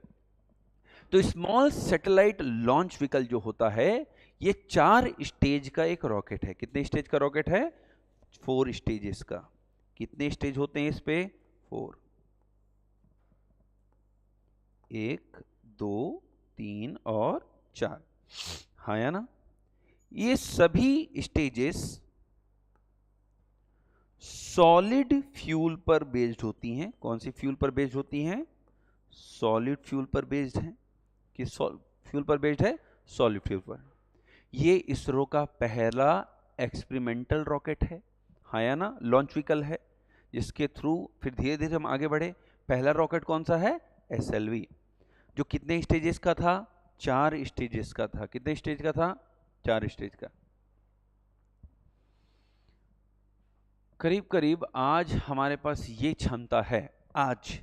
तो स्मॉल सैटेलाइट लॉन्च व्हीकल जो होता है, ये 4 स्टेज का एक रॉकेट है। कितने स्टेज का रॉकेट है? 4 स्टेजेस का। कितने स्टेज होते हैं इस पे? 4। 1, 2, 3 और 4। हाँ या ना? ये सभी स्टेजेस सॉलिड फ्यूल पर बेस्ड होती हैं। कौन सी फ्यूल पर बेस्ड होती हैं? सॉलिड फ्यूल पर बेस्ड हैं। किस फ्यूल पर बेस्ड है? सॉलिड फ्यूल पर। ये इसरो का पहला एक्सपेरिमेंटल रॉकेट है। हाँ या ना? लॉन्च व्हीकल है, जिसके थ्रू फिर धीरे धीरे हम आगे बढ़े। पहला रॉकेट कौन सा है? SLV, जो कितने स्टेजेस का था? 4 स्टेजेस का था। कितने स्टेज का था? 4 स्टेज का। करीब करीब आज हमारे पास ये क्षमता है आज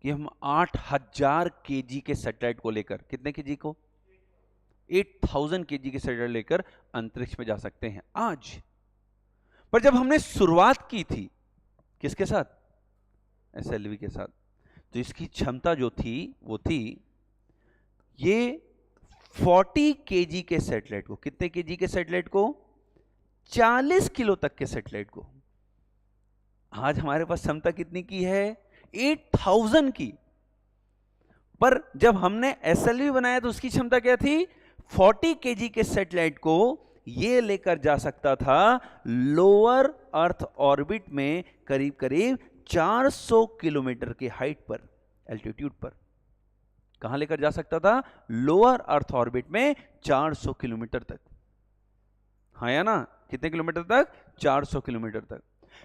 कि हम 8000 kg के सैटेलाइट को लेकर, कितने kg को? 8000 kg के सैटेलाइट लेकर अंतरिक्ष में जा सकते हैं आज। पर जब हमने शुरुआत की थी, किसके साथ? SLV के साथ। तो इसकी क्षमता जो थी वो थी, ये 40 kg के सैटेलाइट को, कितने kg के सैटेलाइट को? 40 किलो तक के सैटेलाइट को। आज हमारे पास क्षमता कितनी की है? 8000 की। पर जब हमने SLV बनाया तो उसकी क्षमता क्या थी? 40 kg के सैटेलाइट को ये लेकर जा सकता था लोअर अर्थ ऑर्बिट में करीब करीब 400 किलोमीटर की हाइट पर, एल्टीट्यूड पर। कहां लेकर जा सकता था? लोअर अर्थ ऑर्बिट में 400 किलोमीटर तक। हाँ या ना? कितने किलोमीटर तक? 400 किलोमीटर तक।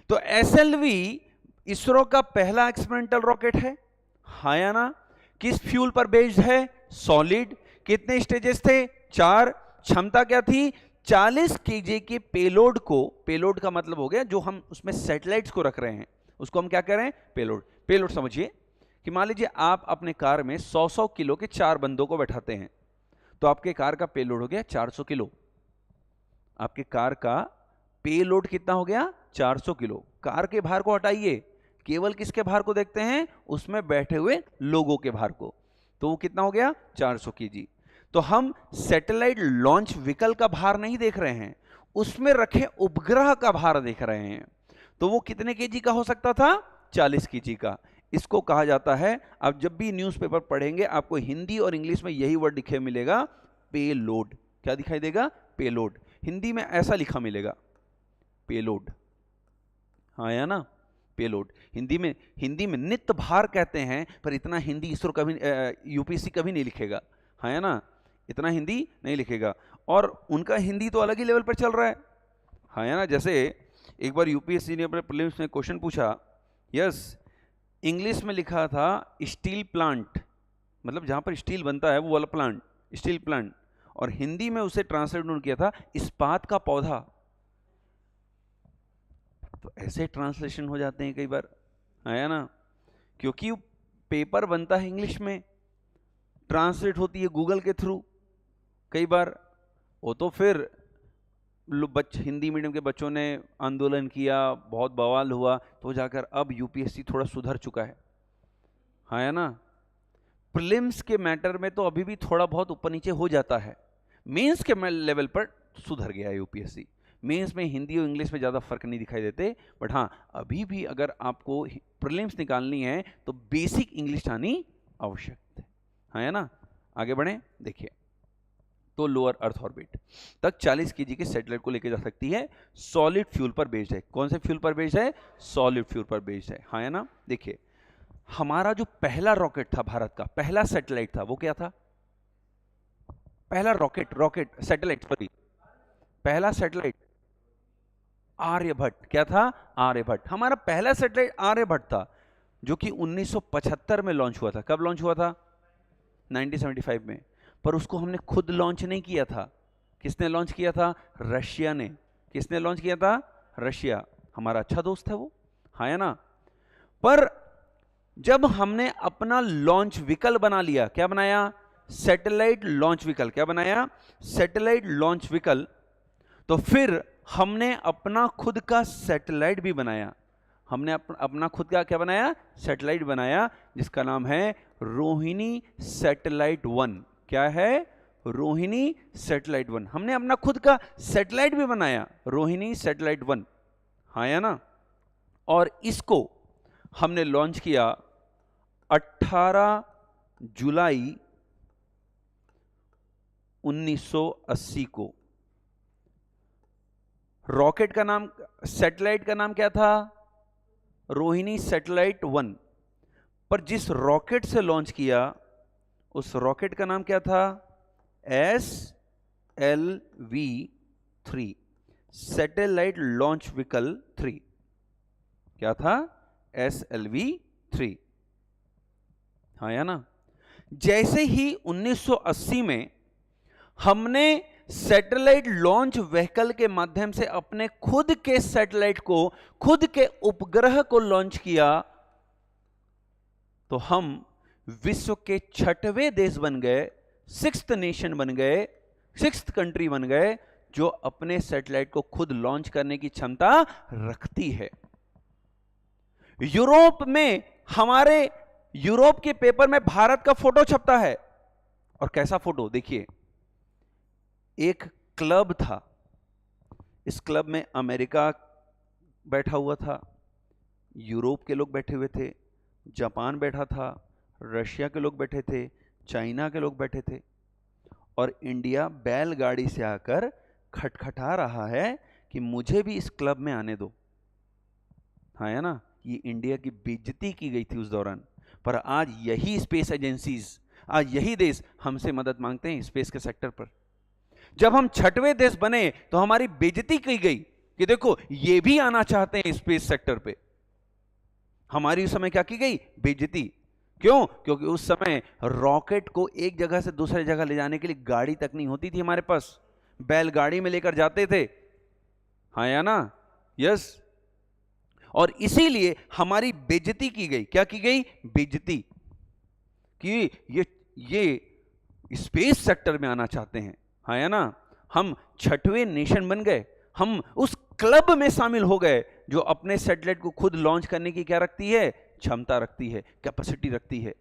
तो एसएलवी इसरो का पहला एक्सपेरिमेंटल रॉकेट है। हाँ या ना? किस फ्यूल पर बेस्ड है? सॉलिड। कितने स्टेजेस थे? 4। क्षमता क्या थी? 40 केजी के पेलोड को, पेलोड का मतलब हो गया जो हम उसमें सैटेलाइट्स को रख रहे हैं, उसको हम क्या कह रहे हैं? पेलोड। पेलोड समझिए कि मान लीजिए आप अपने कार में 100-100 किलो के 4 बंदों को बैठाते हैं, तो आपके कार का पेलोड हो गया 400 किलो। आपके कार का पेलोड कितना हो गया? 400 किलो। कार के भार को हटाइए, केवल किसके भार को देखते हैं? उसमें बैठे हुए लोगों के भार को। तो वो कितना हो गया? 400 केजी। तो हम सैटेलाइट लॉन्च व्हीकल का भार नहीं देख रहे हैं, उसमें रखे उपग्रह का भार देख रहे हैं। तो वो कितने केजी का हो सकता था? 40 केजी का। इसको कहा जाता है, आप जब भी न्यूज़पेपर पढ़ेंगे आपको हिंदी और इंग्लिश में यही वर्ड लिखे मिलेगा, पेलोड। क्या दिखाई देगा? पेलोड। हिंदी में ऐसा लिखा मिलेगा, पेलोड। हाँ या ना? पेलोड। हिंदी में नित्य भार कहते हैं, पर इतना हिंदी इसरो कभी यूपीएससी कभी नहीं लिखेगा। हाँ या ना? इतना हिंदी नहीं लिखेगा, और उनका हिंदी तो अलग ही लेवल पर चल रहा है। हाँ या ना? जैसे एक बार यूपीएससी ने अपने प्रीलिम्स में क्वेश्चन पूछा, यस, इंग्लिश में लिखा था स्टील प्लांट, मतलब जहां पर स्टील बनता है वो वाला प्लांट, स्टील प्लांट, और हिंदी में उसे ट्रांसलेट उन्होंने किया था इस्पात का पौधा। तो ऐसे ट्रांसलेशन हो जाते हैं कई बार, है ना? क्योंकि पेपर बनता है इंग्लिश में, ट्रांसलेट होती है गूगल के थ्रू कई बार। वो तो फिर हिंदी मीडियम के बच्चों ने आंदोलन किया, बहुत बवाल हुआ, तो जाकर अब यूपीएससी थोड़ा सुधर चुका है। हाँ या ना? प्रीलिम्स के मैटर में तो अभी भी थोड़ा बहुत ऊपर नीचे हो जाता है, मेंस के लेवल पर सुधर गया है यूपीएससी। मेंस में हिंदी और इंग्लिश में ज़्यादा फर्क नहीं दिखाई देते, बट हाँ अभी भी अगर आपको प्रीलिम्स निकालनी है तो बेसिक इंग्लिश आनी आवश्यक है। हाँ या ना? आगे बढ़ें, देखिए। तो लोअर अर्थ ऑर्बिट तक 40 केजी के सैटेलाइट को लेकर जा सकती है, सॉलिड फ्यूल पर बेस्ड है। कौन से फ्यूल पर बेस्ड है? सॉलिड फ्यूल पर बेस्ड है। हाँ या ना? देखिए, हमारा जो पहला रॉकेट था, भारत का पहला सैटेलाइट था, वो क्या था? पहला रॉकेट सैटेलाइट, सॉरी, पहला सैटेलाइट आर्यभट्ट। क्या था? आर्यभट्ट। हमारा पहला सैटेलाइट आर्यभट्ट था, जो कि 1975 में लॉन्च हुआ था। कब लॉन्च हुआ था? 1975 में। पर उसको हमने खुद लॉन्च नहीं किया था। किसने लॉन्च किया था? रशिया ने। किसने लॉन्च किया था? रशिया। हमारा अच्छा दोस्त है वो। हाँ या ना? पर जब हमने अपना लॉन्च व्हीकल बना लिया, क्या बनाया? Satellite launch vehicle. क्या बनाया? Satellite launch vehicle. तो फिर हमने अपना खुद का सैटेलाइट भी बनाया। हमने अपना खुद का क्या बनाया? सैटेलाइट बनाया, जिसका नाम है रोहिणी सैटेलाइट 1। क्या है? रोहिणी सैटेलाइट 1। हमने अपना खुद का सैटेलाइट भी बनाया, रोहिणी सैटेलाइट 1। हाँ या ना? और इसको हमने लॉन्च किया 18 जुलाई 1980 को। रॉकेट का नाम, सैटेलाइट का नाम क्या था? रोहिणी सैटेलाइट 1। पर जिस रॉकेट से लॉन्च किया उस रॉकेट का नाम क्या था? SLV-3, satellite launch vehicle 3। क्या था? SLV-3। हाँ या ना? जैसे ही 1980 में हमने सैटेलाइट लॉन्च व्हीकल के माध्यम से अपने खुद के सैटेलाइट को, खुद के उपग्रह को लॉन्च किया, तो हम विश्व के 6वें देश बन गए, 6th नेशन बन गए, 6th कंट्री बन गए, जो अपने सैटेलाइट को खुद लॉन्च करने की क्षमता रखती है। यूरोप में, हमारे यूरोप के पेपर में भारत का फोटो छपता है, और कैसा फोटो? देखिए, एक क्लब था, इस क्लब में अमेरिका बैठा हुआ था, यूरोप के लोग बैठे हुए थे, जापान बैठा था, रशिया के लोग बैठे थे, चाइना के लोग बैठे थे, और इंडिया बैलगाड़ी से आकर खटखटा रहा है कि मुझे भी इस क्लब में आने दो। हाँ है ना? ये इंडिया की बेइज्जती की गई थी उस दौरान। पर आज यही स्पेस एजेंसीज आज यही देश हमसे मदद मांगते हैं स्पेस के सेक्टर पर। जब हम 6वें देश बने तो हमारी बेइज्जती की गई कि देखो ये भी आना चाहते हैं स्पेस सेक्टर पे। हमारी उस समय क्या की गई? बेइज्जती। क्यों? क्योंकि उस समय रॉकेट को एक जगह से दूसरी जगह ले जाने के लिए गाड़ी तक नहीं होती थी हमारे पास, बैलगाड़ी में लेकर जाते थे, हाँ या ना? यस। और इसीलिए हमारी बेइज्जती की गई। क्या की गई? बेइज्जती कि ये स्पेस सेक्टर में आना चाहते हैं, हाँ या ना? हम 6वें नेशन बन गए, हम उस क्लब में शामिल हो गए जो अपने सैटेलाइट को खुद लॉन्च करने की क्या रखती है? क्षमता रखती है, कैपेसिटी रखती है,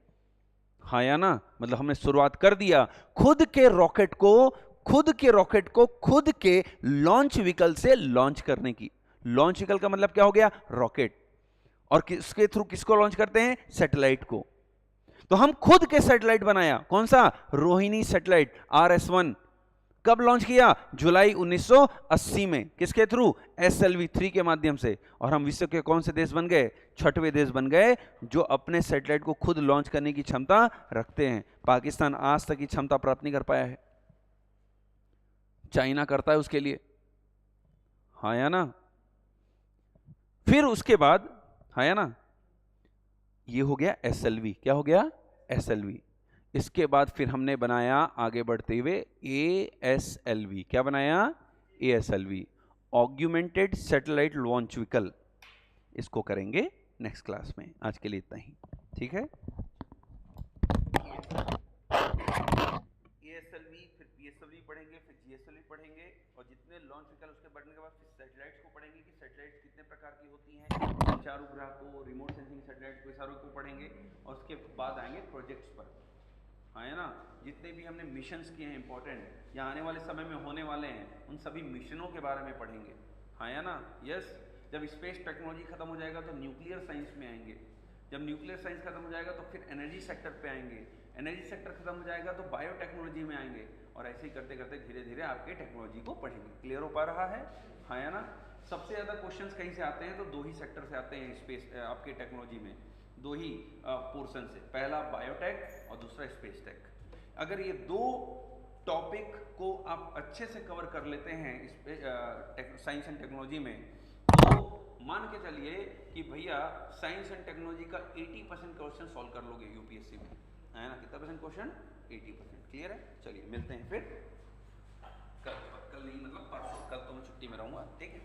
हाँ या ना? मतलब हमने शुरुआत कर दिया खुद के रॉकेट को खुद के लॉन्च व्हीकल से लॉन्च करने की। लॉन्च व्हीकल का मतलब क्या हो गया? रॉकेट। और किसके थ्रू किसको लॉन्च करते हैं? सैटेलाइट को। तो हम खुद के सैटेलाइट बनाया। कौन सा? Rohini satellite RS-1। कब लॉन्च किया? जुलाई 1980 में। किसके थ्रू? SLV-3 के माध्यम से। और हम विश्व के कौन से देश बन गए? 6वें देश बन गए जो अपने सैटेलाइट को खुद लॉन्च करने की क्षमता रखते हैं। पाकिस्तान आज तक की क्षमता प्राप्त नहीं कर पाया है, चाइना करता है उसके लिए, हाँ या ना? फिर उसके बाद, हाँ या ना, ये हो गया SLV। क्या हो गया? SLV। इसके बाद फिर हमने बनाया आगे बढ़ते हुए ASLV। क्या बनाया? ASLV, augmented satellite launch vehicle. इसको करेंगे नेक्स्ट क्लास में। आज के लिए इतना ही, ठीक है? ASLV, फिर PSLV पढ़ेंगे, फिर GSLV पढ़ेंगे, और जितने लॉन्च व्हीकल उसके बढ़ने के बाद फिर सैटेलाइट्स को पढ़ेंगे कि सैटेलाइट्स कितने प्रकार की होती हैं, संचार उपग्रह को, रिमोट सेंसिंग सैटेलाइट को, सारों को पढ़ेंगे। और उसके बाद आएंगे प्रोजेक्ट्स पर, हाँ है ना? जितने भी हमने मिशंस किए हैं इंपॉर्टेंट या आने वाले समय में होने वाले हैं, उन सभी मिशनों के बारे में पढ़ेंगे, हाँ है ना? यस। जब स्पेस टेक्नोलॉजी खत्म हो जाएगा तो न्यूक्लियर साइंस में आएंगे। जब न्यूक्लियर साइंस खत्म हो जाएगा तो फिर एनर्जी सेक्टर पे आएंगे। एनर्जी सेक्टर खत्म हो जाएगा तो बायोटेक्नोलॉजी में आएंगे। और ऐसे ही करते करते धीरे धीरे आपके टेक्नोलॉजी को पढ़ेंगे। क्लियर हो पा रहा है, हाँ है ना? सबसे ज़्यादा क्वेश्चंस कहीं से आते हैं? तो 2 ही सेक्टर से आते हैं स्पेस आपके टेक्नोलॉजी में, 2 ही पोर्शन से। पहला बायोटेक और दूसरा स्पेस टेक। अगर ये 2 टॉपिक को आप अच्छे से कवर कर लेते हैं साइंस एंड टेक्नोलॉजी में, तो मान के चलिए कि भैया साइंस एंड टेक्नोलॉजी का 80% क्वेश्चन सॉल्व कर लोगे यूपीएससी में, है ना? कितना परसेंट क्वेश्चन? 80%। क्लियर है? चलिए मिलते हैं फिर कल नहीं, मतलब परसों। कल तो मैं छुट्टी में रहूंगा, ठीक है?